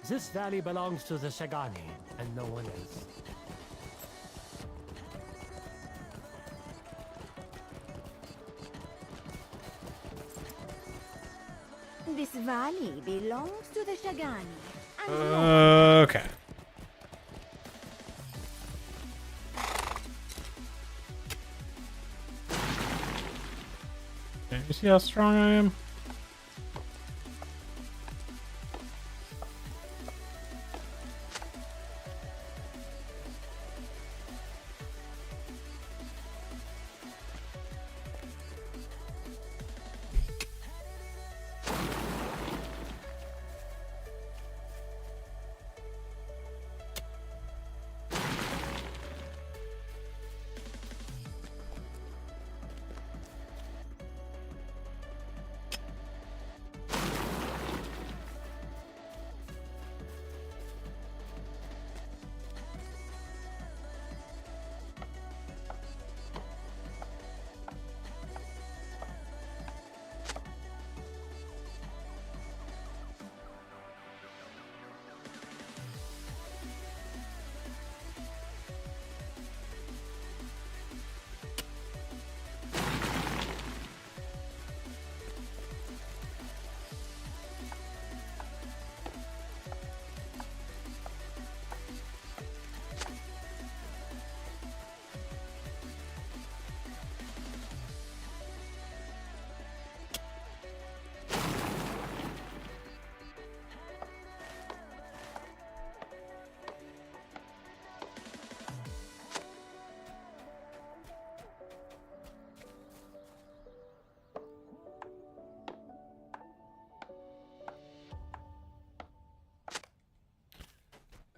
This valley belongs to the Shagani, and no one else. This valley belongs to the Shagani. And Okay. Okay, you see how strong I am?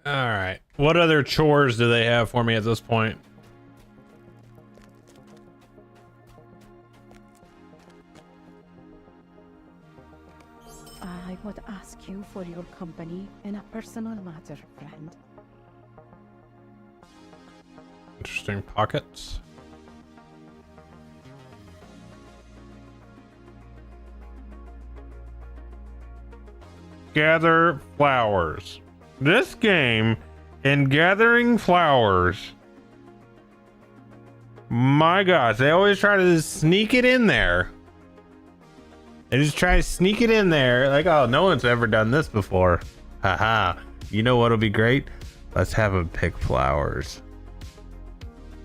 All right. What other chores do they have for me at this point? I would ask you for your company in a personal matter, friend. Interesting pockets. Gather flowers. This game in gathering flowers. My gosh, they always try to sneak it in there. They just try to sneak it in there. Like, oh, no one's ever done this before. Haha. You know what'll be great? Let's have them pick flowers.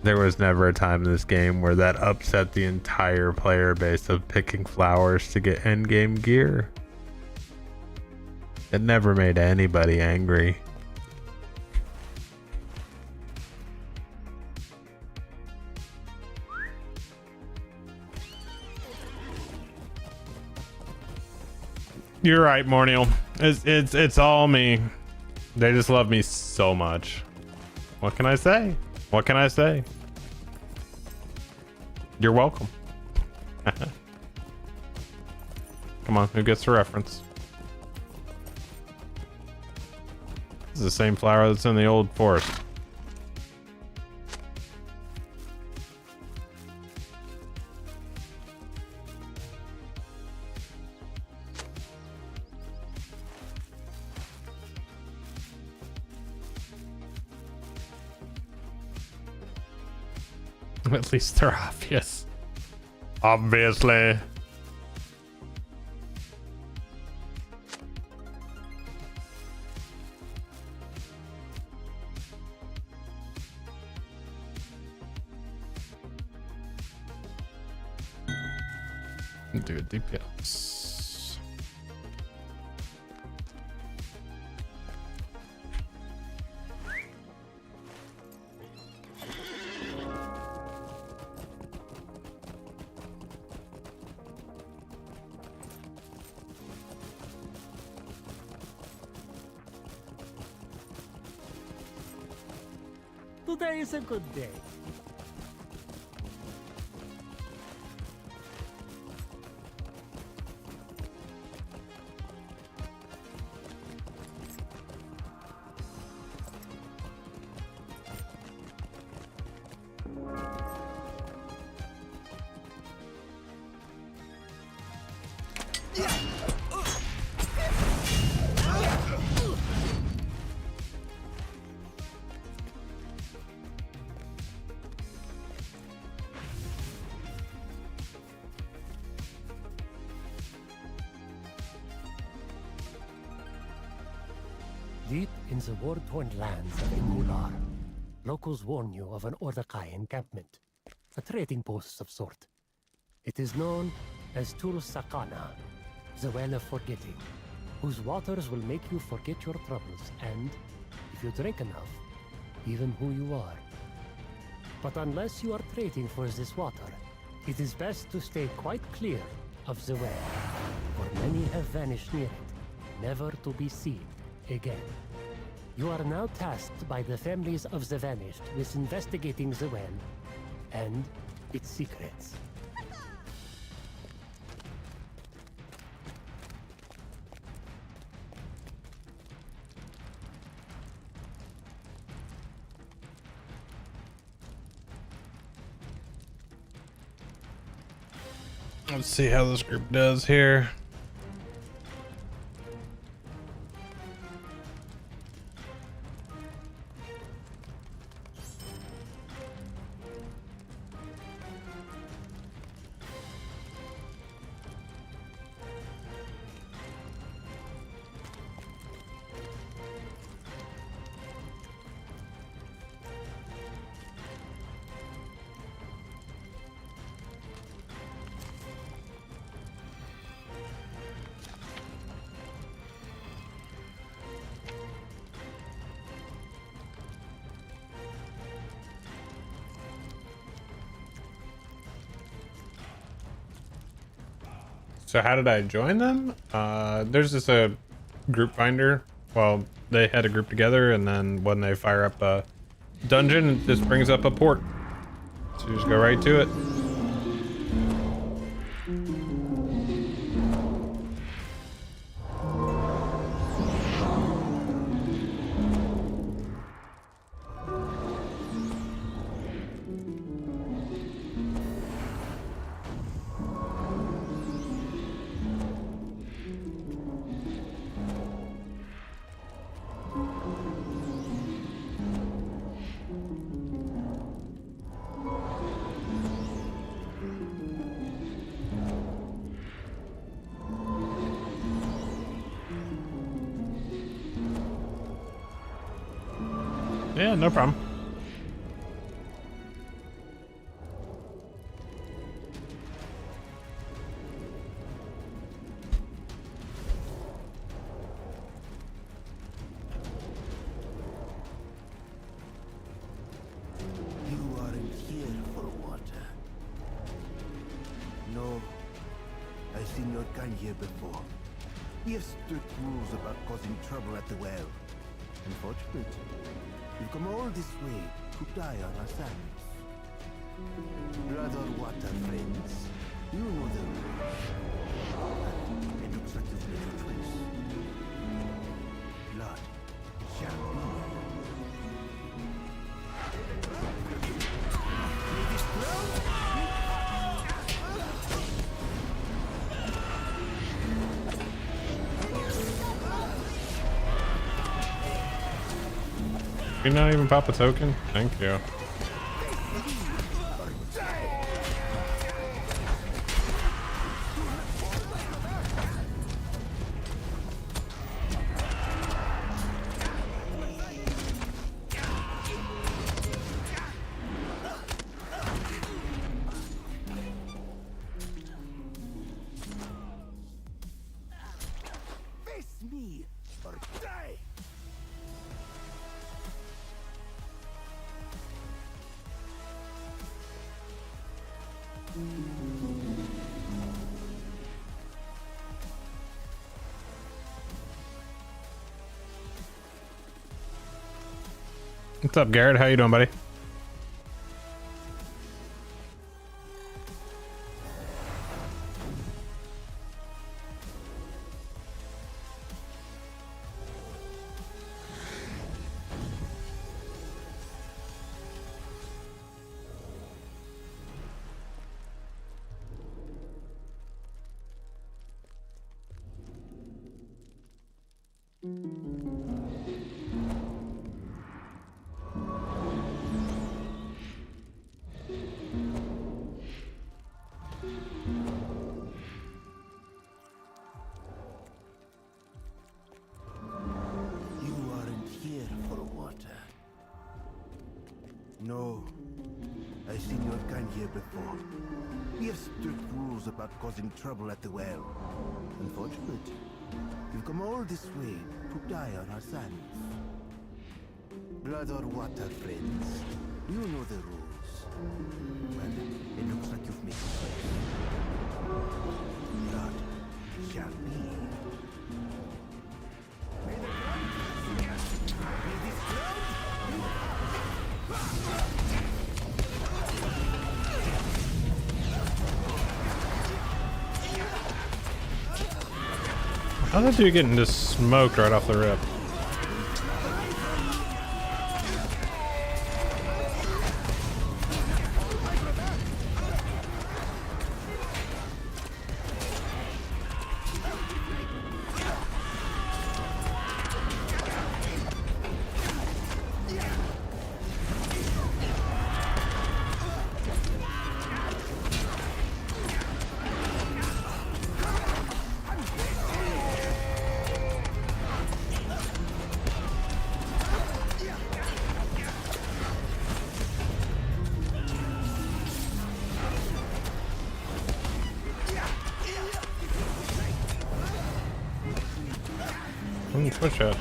There was never a time in this game where that upset the entire player base of picking flowers to get endgame gear. It never made anybody angry. You're right, Morniel. It's all me. They just love me so much. What can I say? What can I say? You're welcome. Come on, who gets the reference? This is the same flower that's in the old forest. At least they're obvious. Obviously. Do a DPS. Today is a good day. Deep in the war-torn lands of Ingular, locals warn you of an Ordakai encampment, a trading post of sort. It is known as Tul Sakana, the Well of Forgetting, whose waters will make you forget your troubles and, if you drink enough, even who you are. But unless you are trading for this water, it is best to stay quite clear of the well, for many have vanished near it, never to be seen again. You are now tasked by the families of the vanished with investigating the well and its secrets. Let's see how this group does here. So how did I join them? There's just a group finder. Well, they had a group together, and then when they fire up a dungeon, it just brings up a port. So you just go right to it. Yeah, no problem. You aren't here for water. No, I've seen your kind here before. We have strict rules about causing trouble at the well. Unfortunate, you've come all this way to die on our sands. Blood or water, friends. You know the rules. And it looks like you've made your choice. Blood shall be. Can you not even pop a token? Thank you. Face me or die! What's up, Garrett? How you doing, buddy? You aren't here for water. No, I've seen your kind here before. We have strict rules about causing trouble at the well. Unfortunate, you've come all this way to die on our sands. Blood or water, friends. You know the rules. Well, it looks like you've made a choice. Blood shall be. How did you getting just smoked right off the rip? Push it.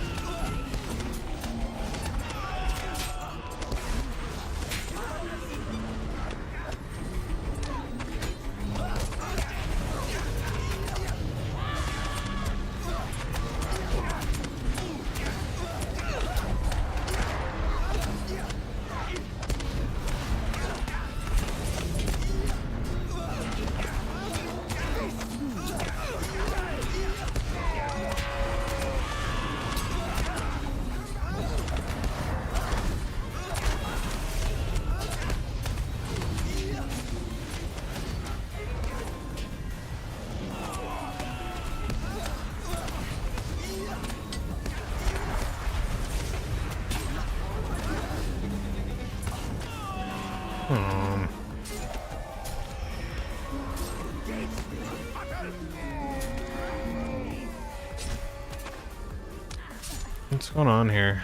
What's going on here?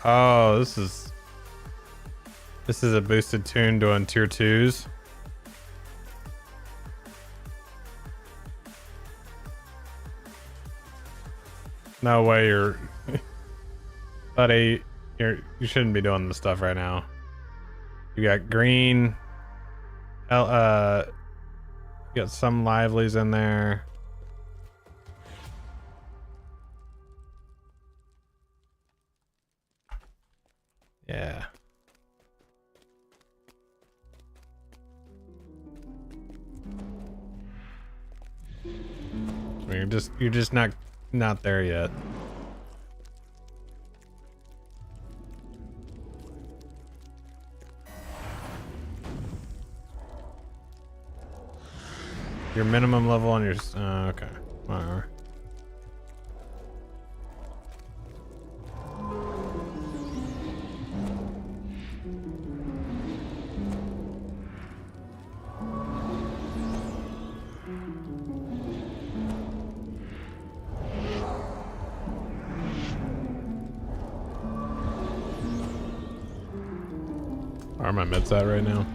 Oh, this is a boosted tune doing tier 2s. No way you're buddy, you shouldn't be doing this stuff right now. You got green, you got some livelies in there. Yeah. You're just not there yet. Your minimum level on your okay. Whatever. Where are my mids at right now?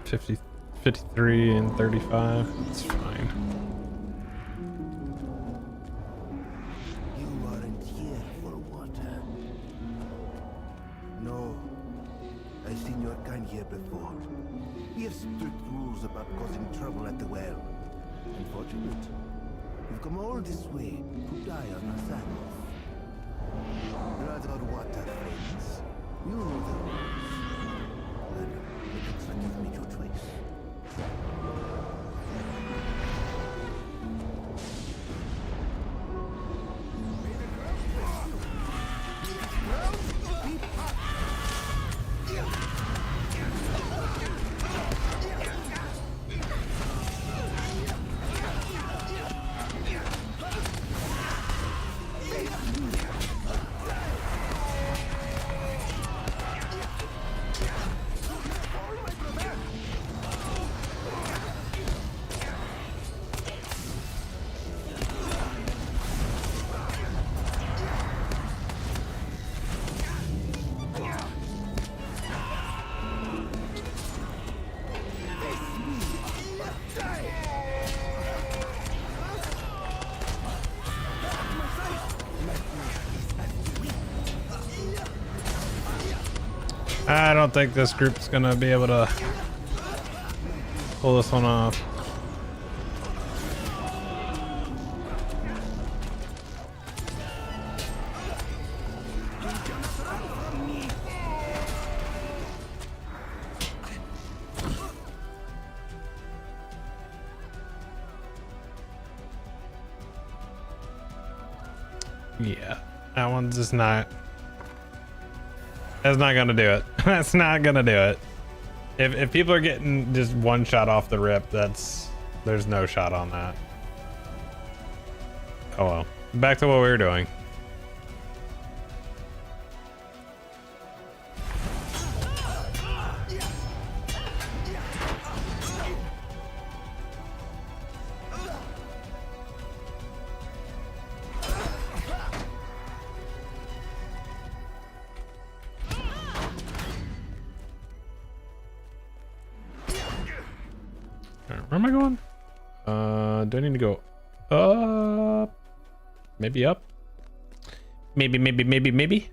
50, 53 and 35. That's fine. You aren't here for water. No. I've seen your kind here before. We have strict rules about causing trouble at the well. Unfortunate. You've come all this way to die on our sands. Blood or water, friends. You know the rules. Well, it looks like you've made your choice. I don't think this group's gonna be able to pull this one off. Yeah, that one's just not. That's not gonna do it. That's not gonna do it. If people are getting just one shot off the rip, there's no shot on that. Oh well. Back to what we were doing. Where am I going? Do I need to go up? Maybe up? Maybe.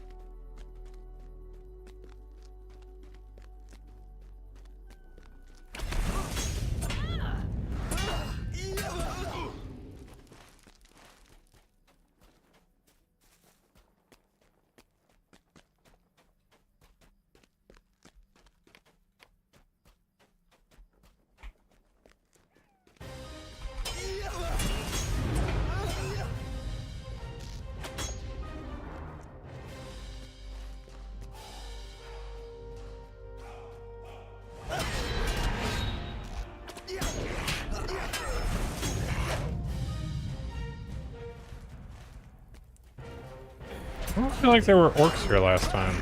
I don't feel like there were orcs here last time.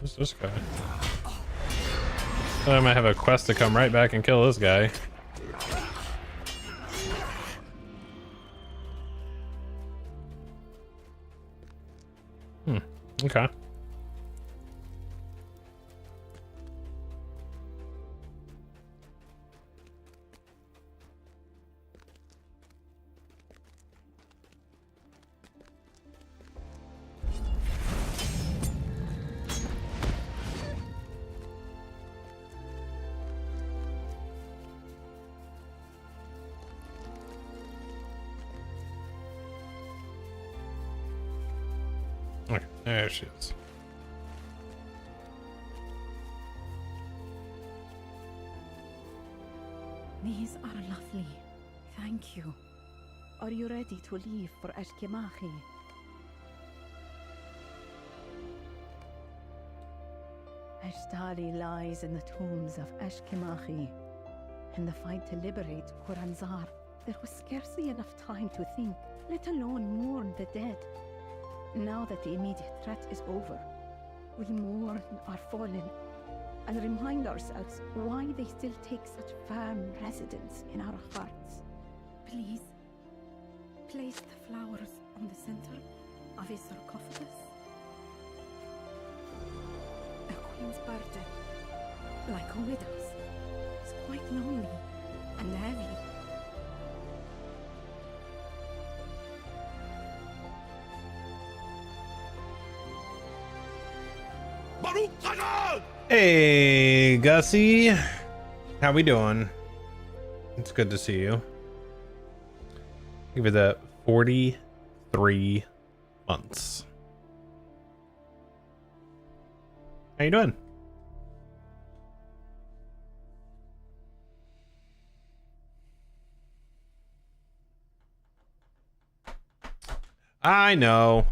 Who's this guy? I might have a quest to come right back and kill this guy. Okay. Okay, there she is. These are lovely. Thank you. Are you ready to leave for Ashkimachi? Ashtali lies in the tombs of Ashkimachi. In the fight to liberate Kuranzar, there was scarcely enough time to think, let alone mourn the dead. Now that the immediate threat is over, we mourn our fallen and remind ourselves why they still take such firm residence in our hearts. Please, place the flowers on the center of his sarcophagus. A queen's burden, like a widow's, is quite lonely and heavy. Hey, Gussie. How we doing? It's good to see you. Give it that 43 months. How you doing? I know.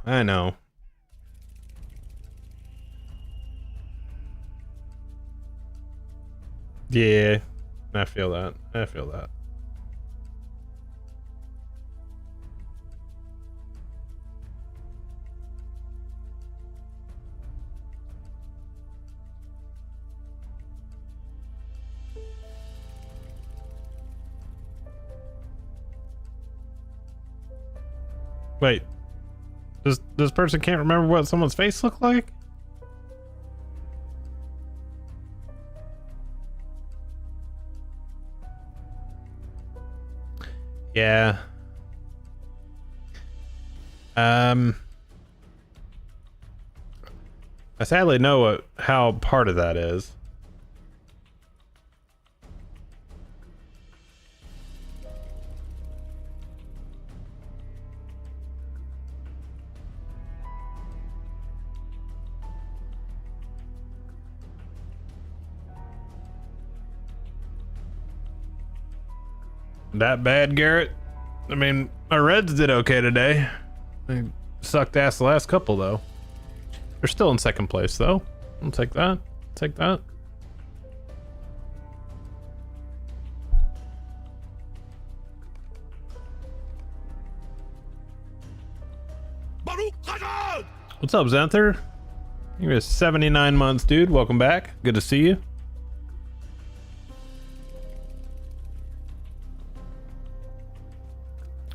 Yeah, I feel that. Wait, this person can't remember what someone's face looked like? Yeah. I sadly know how part of that is. That bad, Garrett? I mean, my Reds did okay today. They sucked ass the last couple, though. They're still in second place, though. I'll take that. Take that. What's up, Xanther? You're 79 months, dude. Welcome back. Good to see you.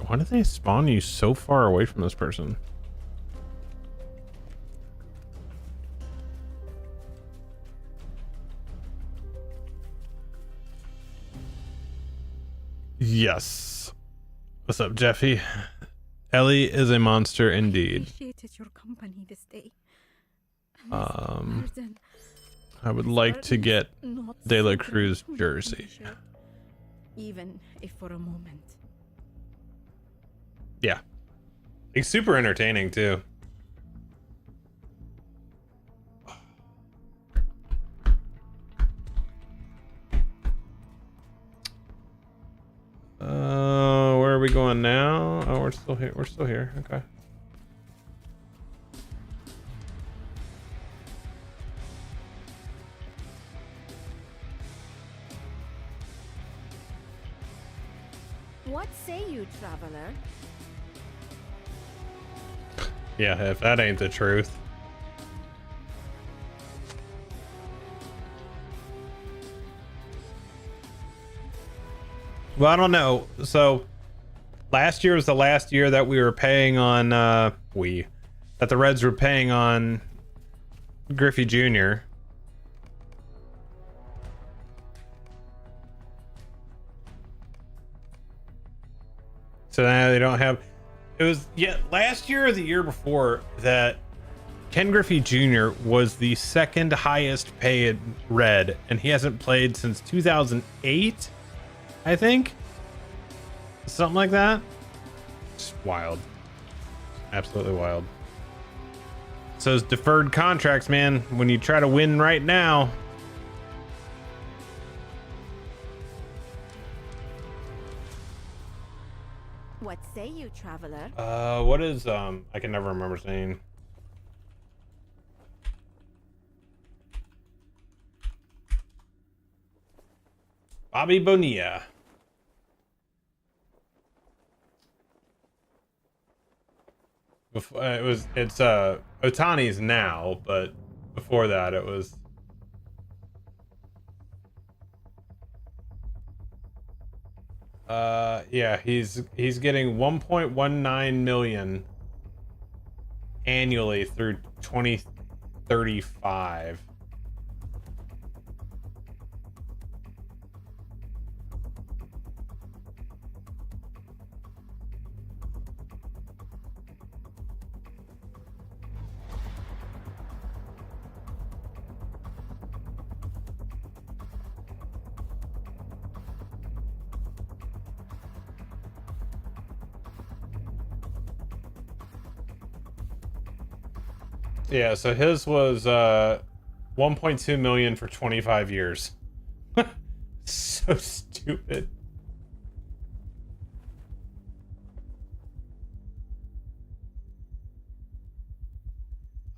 Why did they spawn you so far away from this person? Yes. What's up, Jeffy? Ellie is a monster indeed. Appreciated your company this day. I would like to get De La Cruz jersey. Even if for a moment. Yeah. It's super entertaining too. Where are we going now? Oh, we're still here. We're still here. Okay. What say you, traveler? Yeah, if that ain't the truth. Well, I don't know. So last year was the last year that we were paying on that the Reds were paying on Griffey Jr. So now they don't have. It was last year or the year before that Ken Griffey Jr. was the second highest paid Red, and he hasn't played since 2008, I think. Something like that. It's wild. Absolutely wild. So those deferred contracts, man, when you try to win right now. What say you, traveler? What is, I can never remember his name. Bobby Bonilla. Before, it's Otani's now, but before that it was yeah, he's getting 1.19 million annually through 2035. Yeah, so his was 1.2 million for 25 years. So stupid.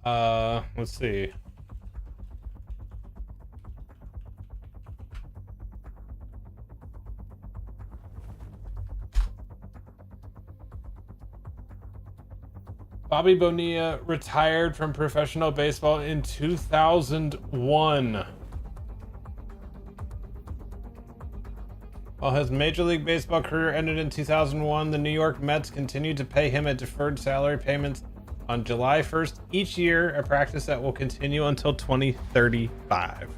Let's see. Bobby Bonilla retired from professional baseball in 2001. While his Major League Baseball career ended in 2001, the New York Mets continued to pay him a deferred salary payments on July 1st each year, a practice that will continue until 2035.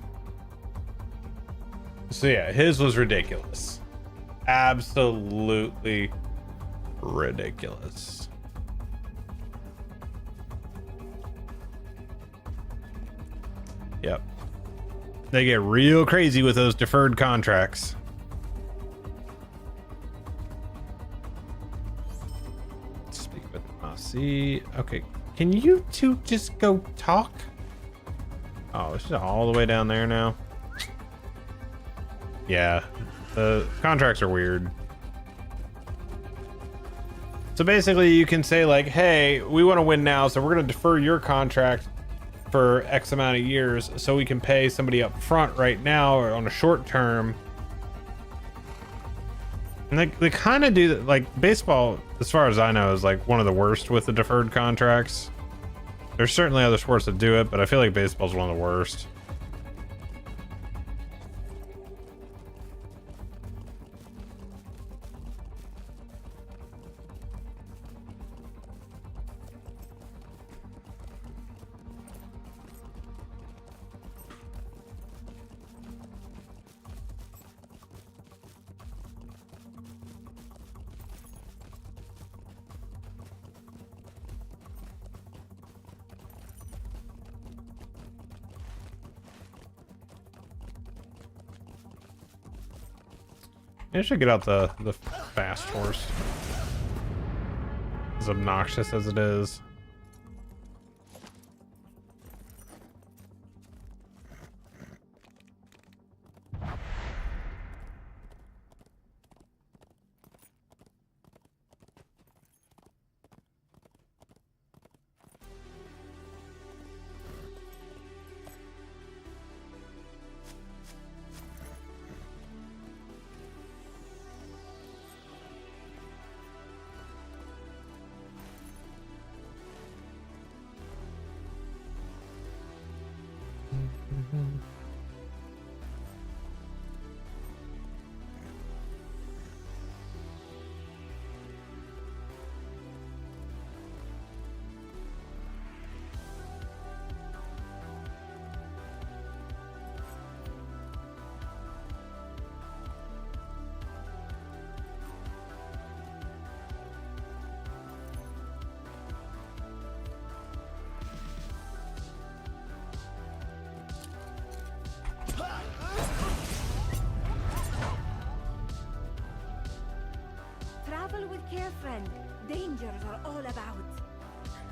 So yeah, his was ridiculous. Absolutely ridiculous. Yep. They get real crazy with those deferred contracts. Speak with Masi. Okay. Can you two just go talk? Oh, it's all the way down there now. Yeah. The contracts are weird. So basically you can say like, hey, we want to win now, so we're going to defer your contract for X amount of years so we can pay somebody up front right now or on a short term. And they kind of do that. Like baseball, as far as I know, is like one of the worst with the deferred contracts. There's certainly other sports that do it, but I feel like baseball's one of the worst. I should get out the fast horse. As obnoxious as it is.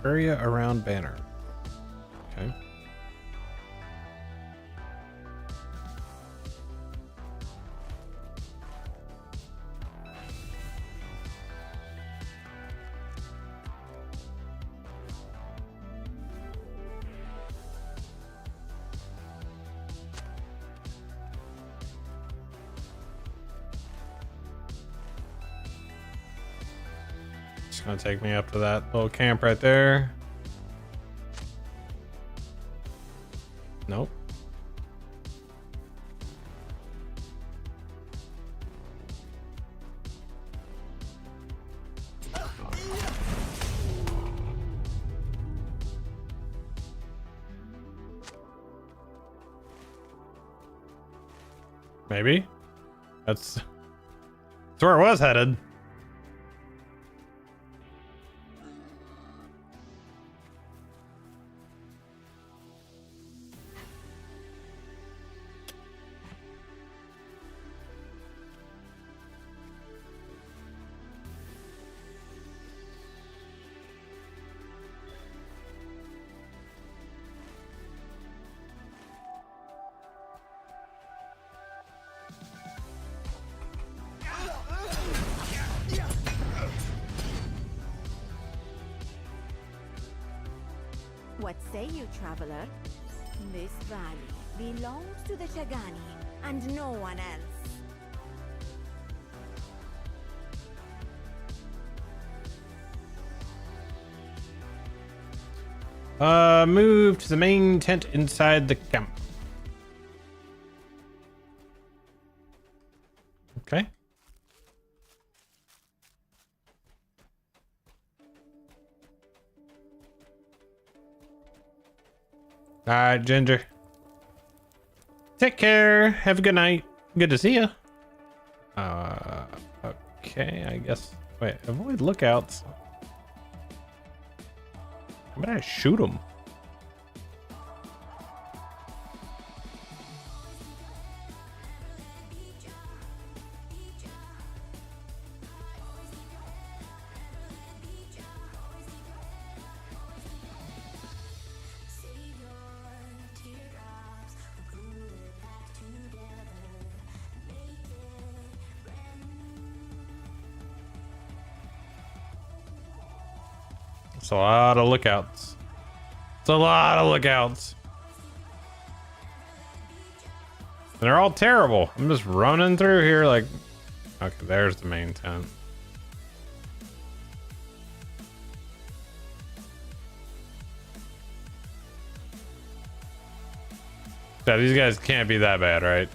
area around Banner. Okay. It's gonna take me up to that little camp right there. Nope. Maybe. That's where I was headed. What say you, traveler? This valley belongs to the Shagani and no one else. Move to the main tent inside the camp. Okay. All right, Ginger. Take care. Have a good night. Good to see you. Okay, I guess. Wait, avoid lookouts. How about I shoot him? It's a lot of lookouts. It's a lot of lookouts. And they're all terrible. I'm just running through here like... Okay, there's the main tent. Yeah, these guys can't be that bad, right?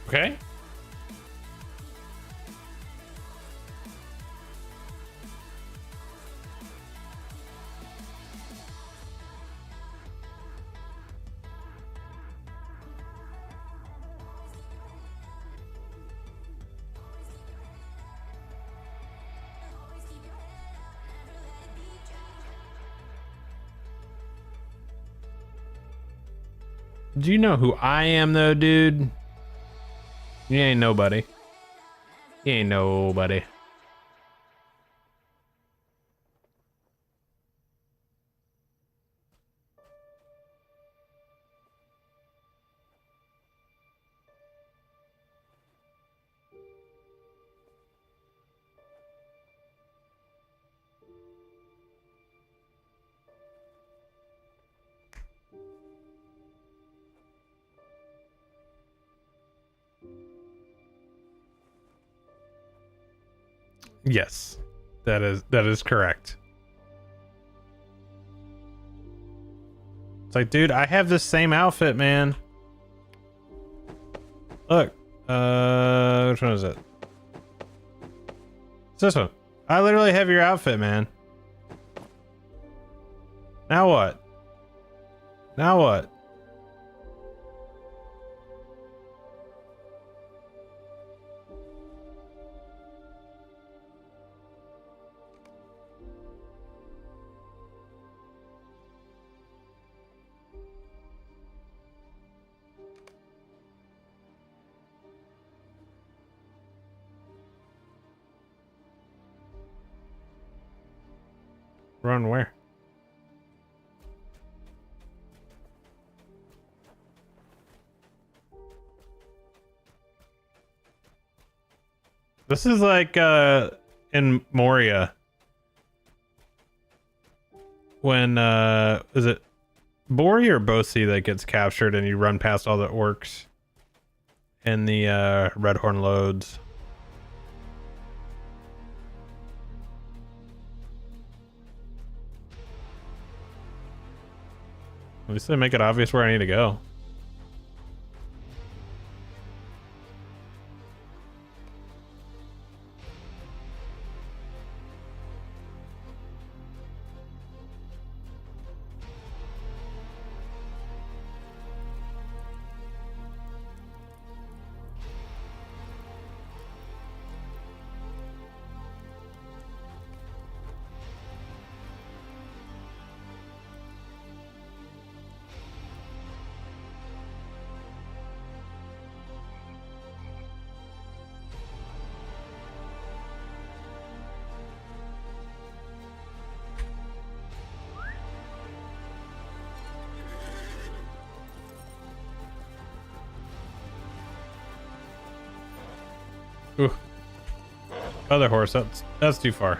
Okay. Do you know who I am though, dude? You ain't nobody. You ain't nobody. Yes, that is correct. It's like, dude, I have the same outfit, man. Look, which one is it? It's this one. I literally have your outfit, man. Now what? Now what? Run where? This is like in Moria. When is it Bori or Bosi that gets captured and you run past all the orcs in the Redhorn loads? At least they make it obvious where I need to go. Ooh. Other horse, that's too far.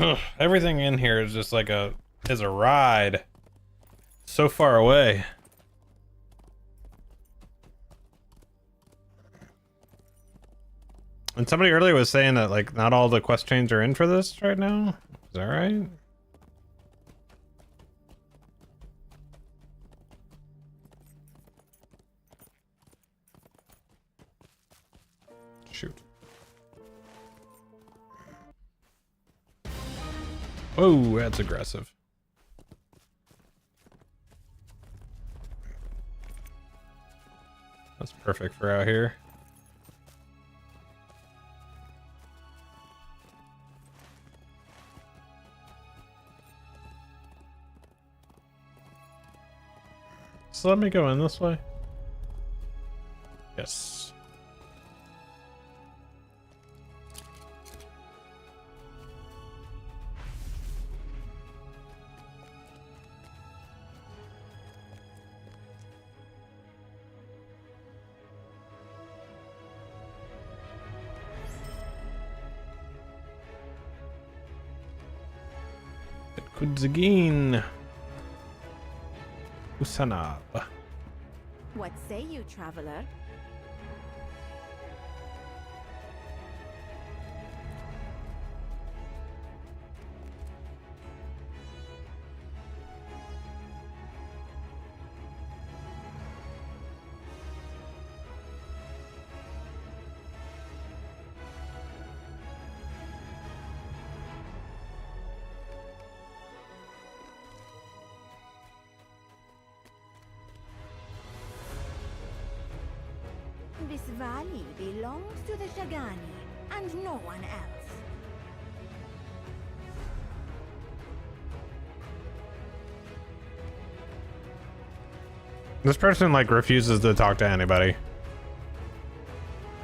Ugh, everything in here is just like a ride. So far away. And somebody earlier was saying that like not all the quest chains are in for this right now. Is that right? Shoot. Oh, that's aggressive. That's perfect for out here. So let me go in this way. Yes. Kudzagin. Usanab. What say you, traveler? This valley belongs to the Shagani, and no one else. This person like refuses to talk to anybody.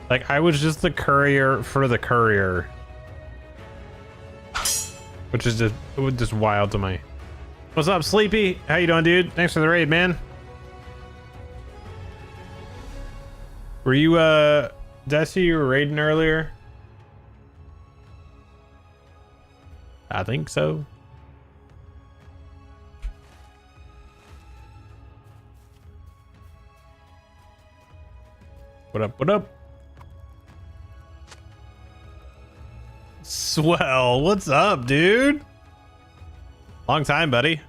Like I was just the courier for the courier. Which is just wild to me. What's up, Sleepy? How you doing, dude? Thanks for the raid, man. Were you, did I see you were raiding earlier? I think so. What up? What up? Swell. What's up, dude? Long time, buddy.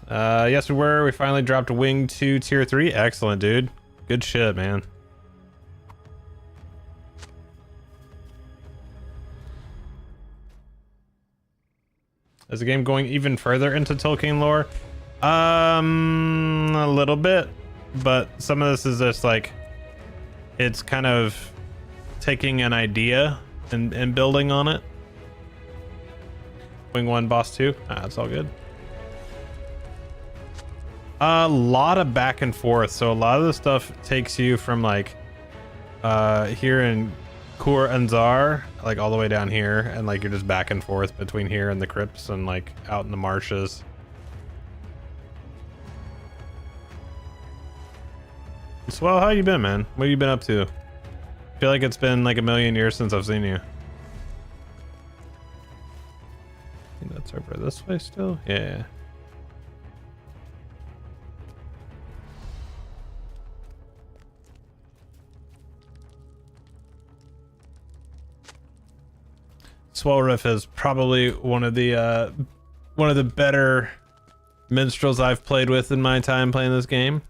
Yes, we were. We finally dropped Wing 2 Tier 3. Excellent, dude. Good shit, man. Is the game going even further into Tolkien lore? A little bit, but some of this is just like, it's kind of taking an idea and building on it. Wing 1, Boss 2. That's all good. A lot of back and forth. So a lot of the stuff takes you from like here in Kur Anzar, like all the way down here, and like you're just back and forth between here and the crypts and like out in the marshes. Swell, how you been, man? What have you been up to? I feel like it's been like a million years since I've seen you. I think that's over this way still? Yeah. Swell Riff is probably one of the better minstrels I've played with in my time playing this game.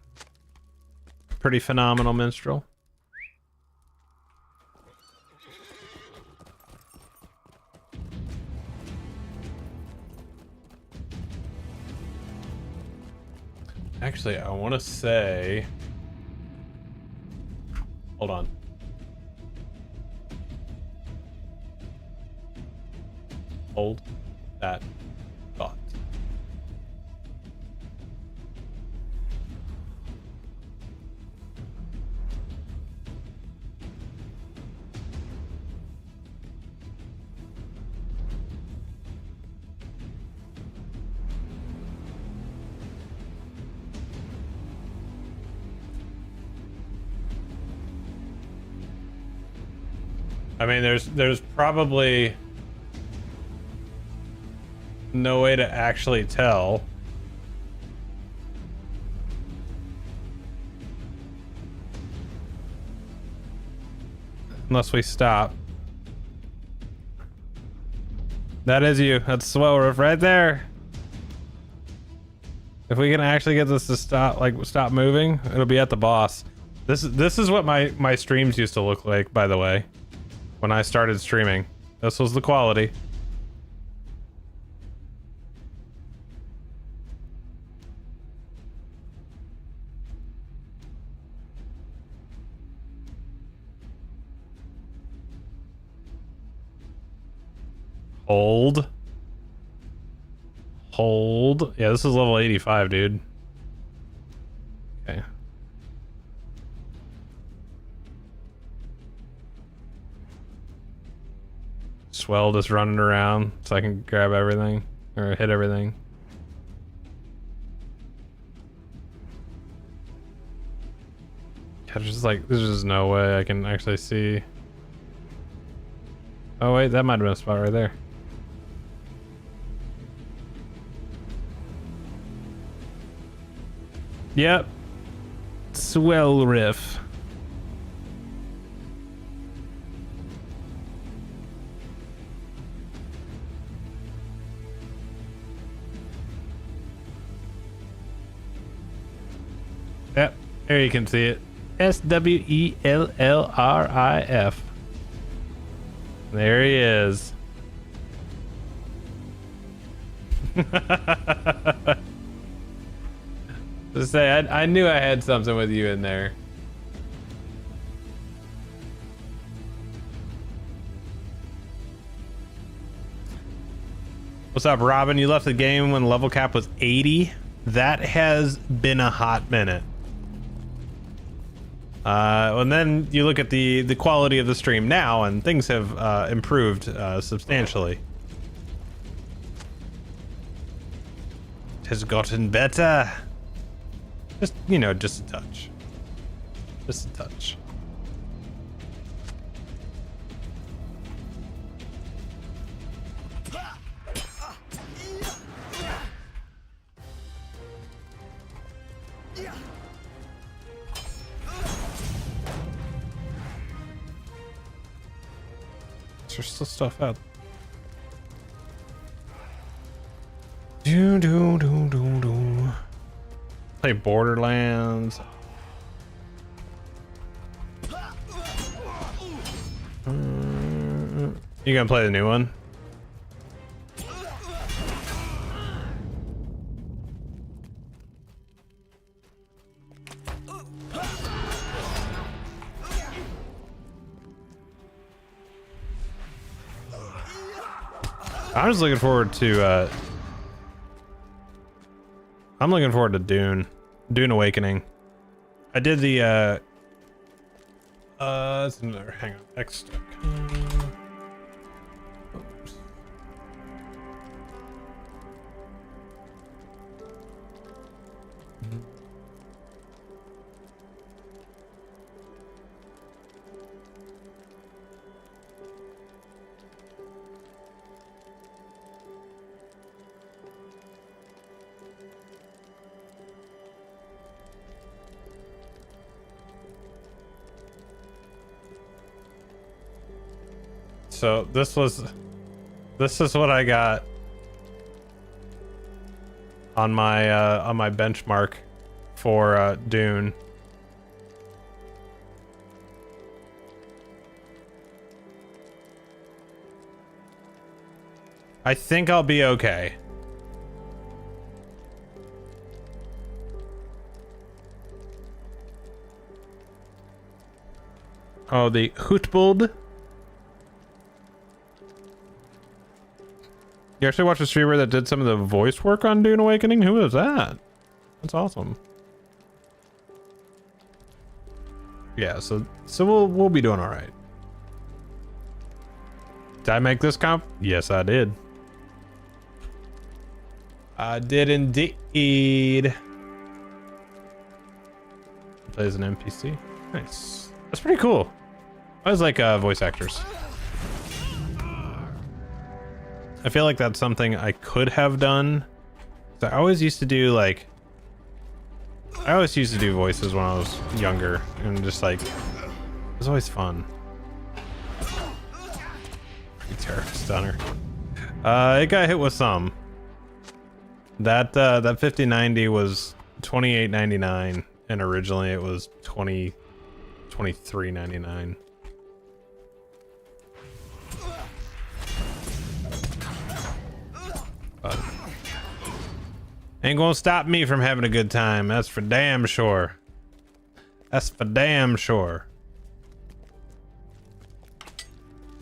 Pretty phenomenal minstrel. Actually, I want to say, hold on. Hold that thought. I mean, there's probably no way to actually tell. Unless we stop. That is you. That's Swell Roof right there. If we can actually get this to stop moving, it'll be at the boss. This is what my streams used to look like, by the way. When I started streaming. This was the quality. Hold. Hold. Yeah, this is level 85, dude. Okay. Swell just running around so I can grab everything or hit everything. Yeah, there's just like, there's just no way I can actually see. Oh wait, that might have been a spot right there. Yep. Swell Riff. Yep, there you can see it. SWELLRIF. There he is. Just say, I knew I had something with you in there. What's up, Robin? You left the game when level cap was 80? That has been a hot minute. And then you look at the quality of the stream now, and things have improved substantially. It has gotten better. Just, you know, just a touch. Just a touch. There's still stuff out. Do do do do do. Play Borderlands. You gonna play the new one? I'm just looking forward to I'm looking forward to Dune Awakening. I did the it's another, hang on, X. Oops. So this is what I got on my benchmark for Dune. I think I'll be okay. Oh, the Hootbuld. You actually watched a streamer that did some of the voice work on Dune Awakening? Who was that? That's awesome. Yeah, so we'll be doing all right. Did I make this comp? Yes, I did. I did indeed. Plays an NPC. Nice. That's pretty cool. I always like voice actors. I feel like that's something I could have done. So I always used to do voices when I was younger, and just like, it was always fun. Terror stunner. It got hit with some. That 5090 was $28.99, and originally it was $23.99. But ain't gonna stop me from having a good time. That's for damn sure. That's for damn sure.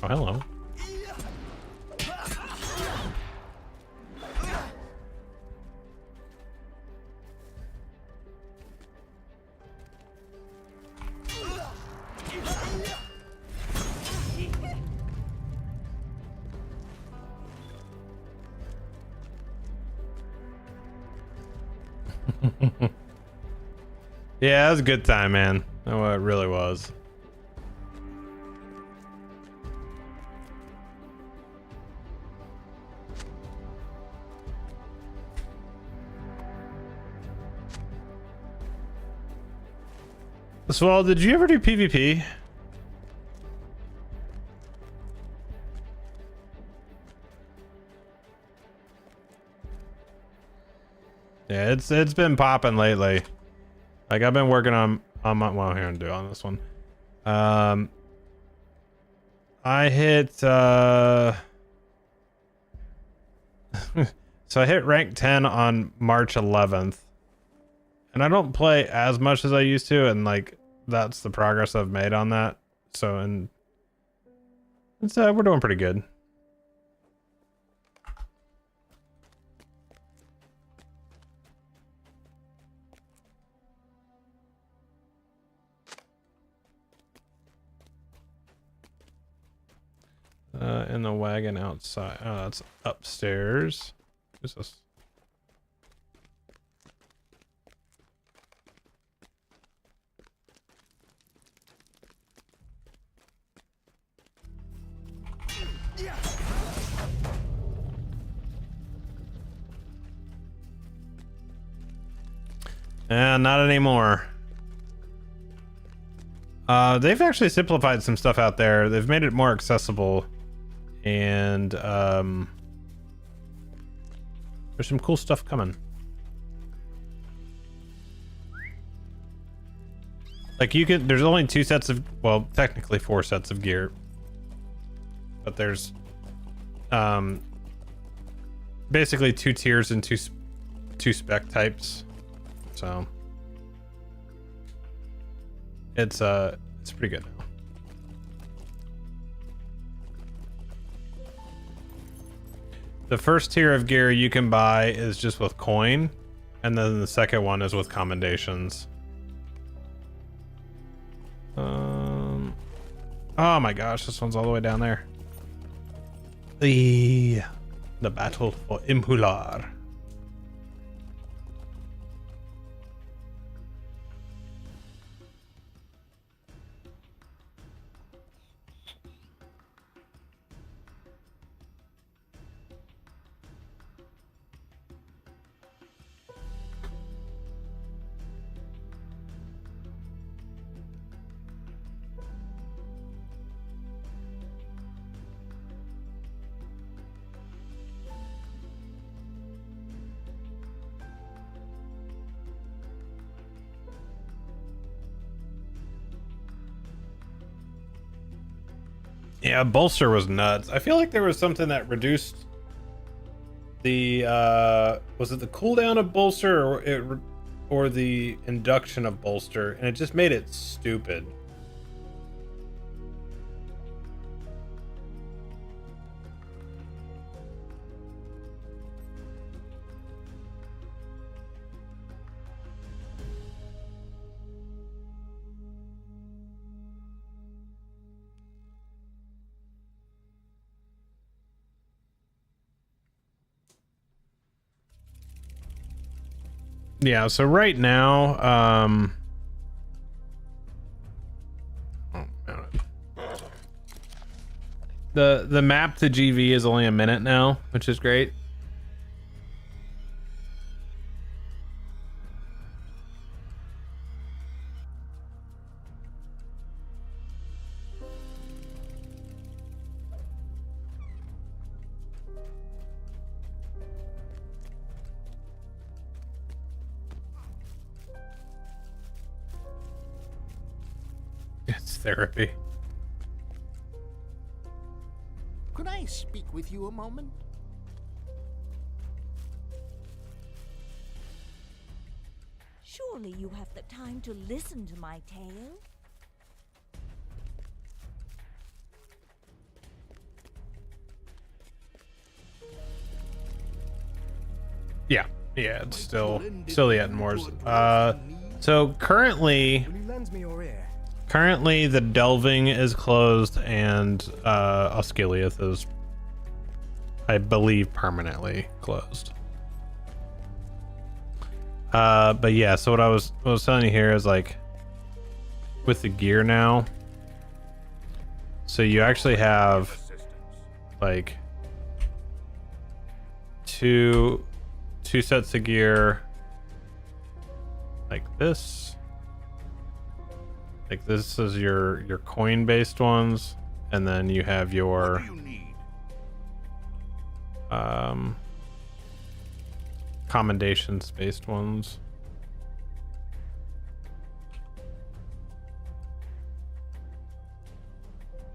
Oh, hello. Yeah, it was a good time, man. Oh, it really was. Swell, did you ever do PvP? Yeah, it's been popping lately. Like, I've been working on my, well, here, I'm doing on this one. I hit so I hit rank 10 on March 11th, and I don't play as much as I used to, and like that's the progress I've made on that. So, and it's we're doing pretty good. In the wagon outside. Oh, that's upstairs. Who's this? Not anymore. They've actually simplified some stuff out there. They've made it more accessible. and there's some cool stuff coming. Like you can, there's only 2 sets of, well, technically 4 sets of gear, but there's basically 2 tiers and 2 spec types. So it's pretty good now. The first tier of gear you can buy is just with coin, and then the second one is with commendations. Oh my gosh, this one's all the way down there. The battle for Imhular. Yeah, bolster was nuts. I feel like there was something that reduced the was it the cooldown of bolster or the induction of bolster, and it just made it stupid. Yeah, so right now, the map to GV is only a minute now, which is great. It's therapy. Could I speak with you a moment? Surely you have the time to listen to my tale? Yeah, it's still the Etmores. So currently the delving is closed, and Osgiliath is, I believe, permanently closed. But yeah, so what I was telling you here is, like, with the gear now, so you actually have like two sets of gear like this. Like, this is your coin based ones, and then you have your commendations based ones.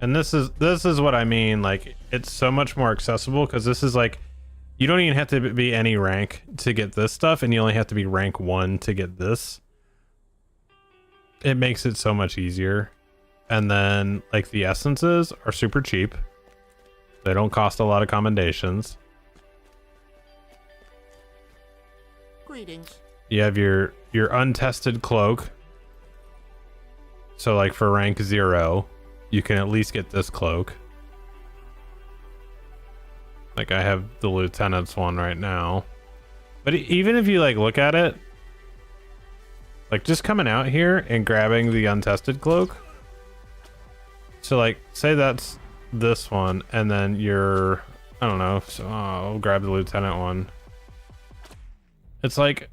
And this is what I mean, like, it's so much more accessible, because this is like, you don't even have to be any rank to get this stuff, and you only have to be rank 1 to get this. It makes it so much easier. And then, like, the essences are super cheap. They don't cost a lot of commendations. Greetings. You have your untested cloak. So, like, for rank 0, you can at least get this cloak. Like, I have the lieutenant's one right now. But even if you, like, look at it, like, just coming out here and grabbing the untested cloak. So, like, say that's this one, and then you're, I don't know, so I'll grab the lieutenant one. It's like,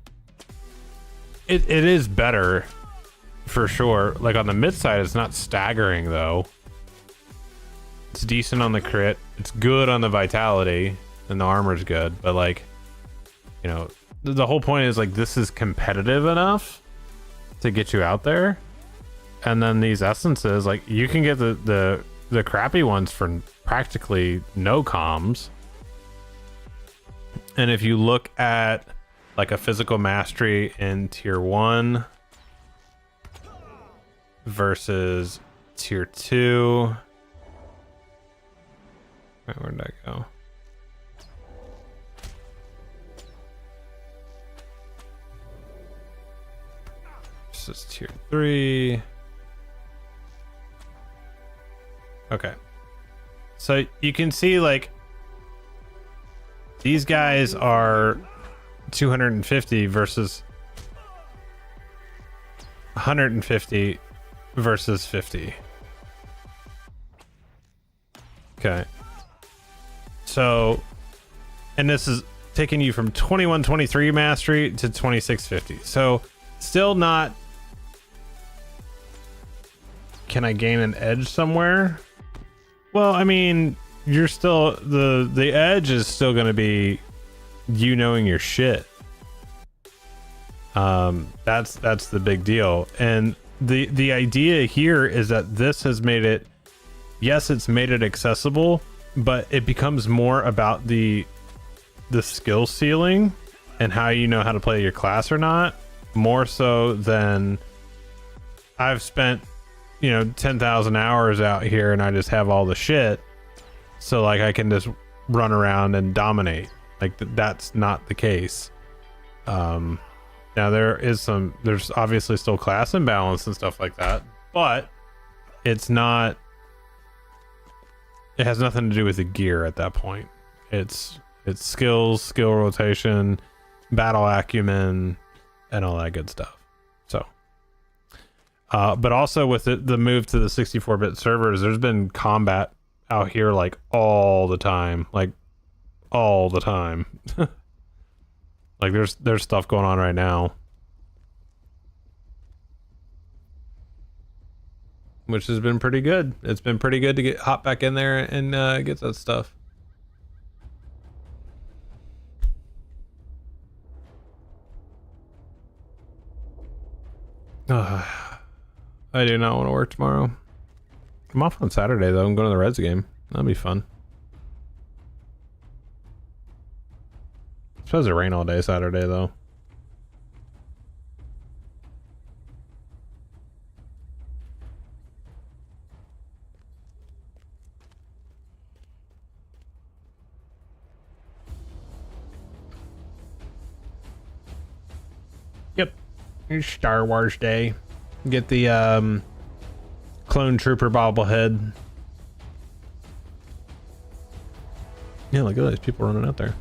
it is better for sure. Like, on the mid side, it's not staggering though. It's decent on the crit. it's good on the vitality and the armor's good, but like, you know, the whole point is like this is competitive enough to get you out there. And then these essences, like you can get the crappy ones for practically no comms. And if you look at like a physical mastery in tier 1 versus tier 2. Wait, where did I go? This is tier 3. Okay. So you can see like these guys are 250 versus 150 versus 50. Okay. So, and this is taking you from 2123 mastery to 2650. So, still not. Can I gain an edge somewhere? Well, I mean, you're still the edge is still going to be you knowing your shit. That's the big deal. And the idea here is that this has made it, yes, it's made it accessible, but it becomes more about the skill ceiling and how you know how to play your class or not, more so than I've spent, 10,000 hours out here and I just have all the shit. So like I can just run around and dominate. Like that's not the case. Now there's obviously still class imbalance and stuff like that, but it has nothing to do with the gear at that point. It's skills, skill rotation, battle acumen, and all that good stuff. So, but also with the move to the 64-bit servers, there's been combat out here like all the time. Like there's stuff going on right now, which has been pretty good. It's been pretty good to hop back in there and get that stuff. I do not want to work tomorrow. I'm off on Saturday though. I'm going to the Reds game. That'll be fun. It's supposed to rain all day Saturday though. Yep. It's Star Wars Day. Get the clone trooper bobblehead. Yeah, look at those people running out there.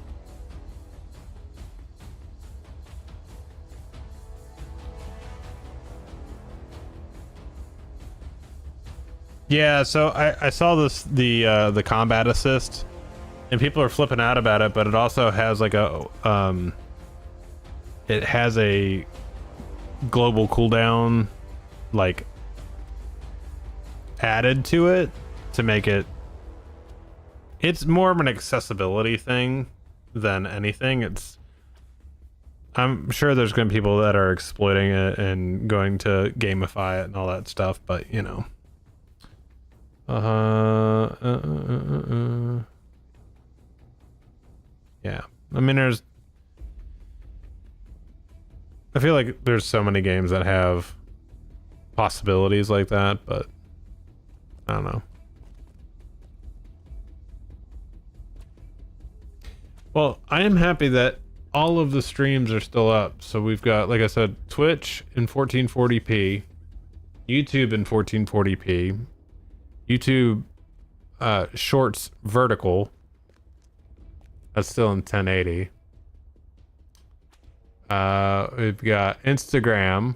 Yeah, so I saw the combat assist, and people are flipping out about it, but it also has like a it has a global cooldown like added to it to make it's more of an accessibility thing than anything. I'm sure there's going to be people that are exploiting it and going to gamify it and all that stuff, but yeah, I mean I feel like there's so many games that have possibilities like that, but I don't know. Well, I am happy that all of the streams are still up. So we've got, like I said, Twitch in 1440p, YouTube in 1440p, YouTube Shorts vertical, that's still in 1080. We've got Instagram.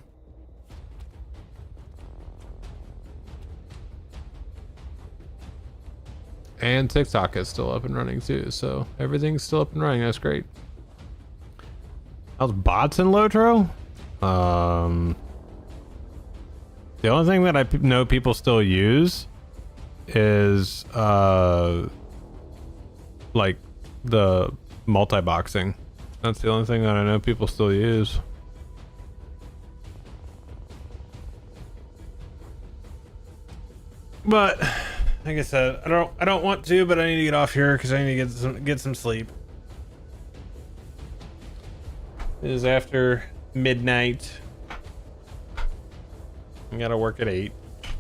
And TikTok is still up and running too, so everything's still up and running. That's great. How's bots in Lotro? The only thing that I know people still use is like the multi-boxing. That's the only thing that I know people still use. But like I said, I don't want to, but I need to get off here because I need to get some sleep. It is after midnight. I gotta work at 8,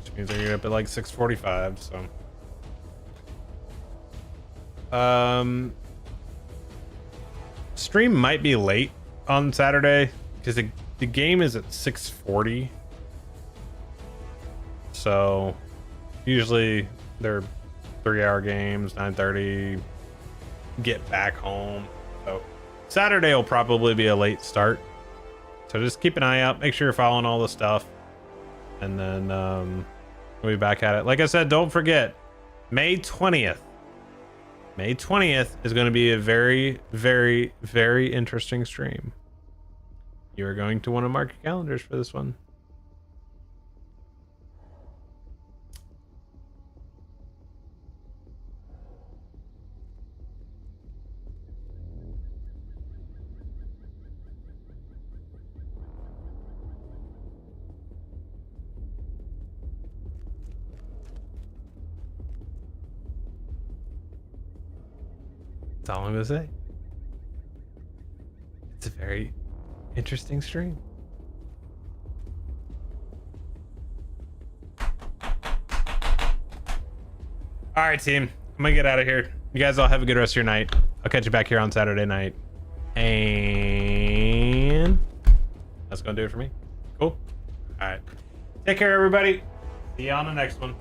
which means I get up at like 6:45. So, stream might be late on Saturday because the game is at 6:40. So usually they're 3-hour games, 9:30. Get back home. So Saturday will probably be a late start. So just keep an eye out. Make sure you're following all the stuff. And then we'll be back at it. Like I said, don't forget, May 20th. May 20th is going to be a very, very, very interesting stream. You are going to want to mark your calendars for this one. That's all I'm gonna say. It's a very interesting stream. All right, team. I'm gonna get out of here. You guys all have a good rest of your night. I'll catch you back here on Saturday night. And that's gonna do it for me. Cool. All right. Take care, everybody. See you on the next one.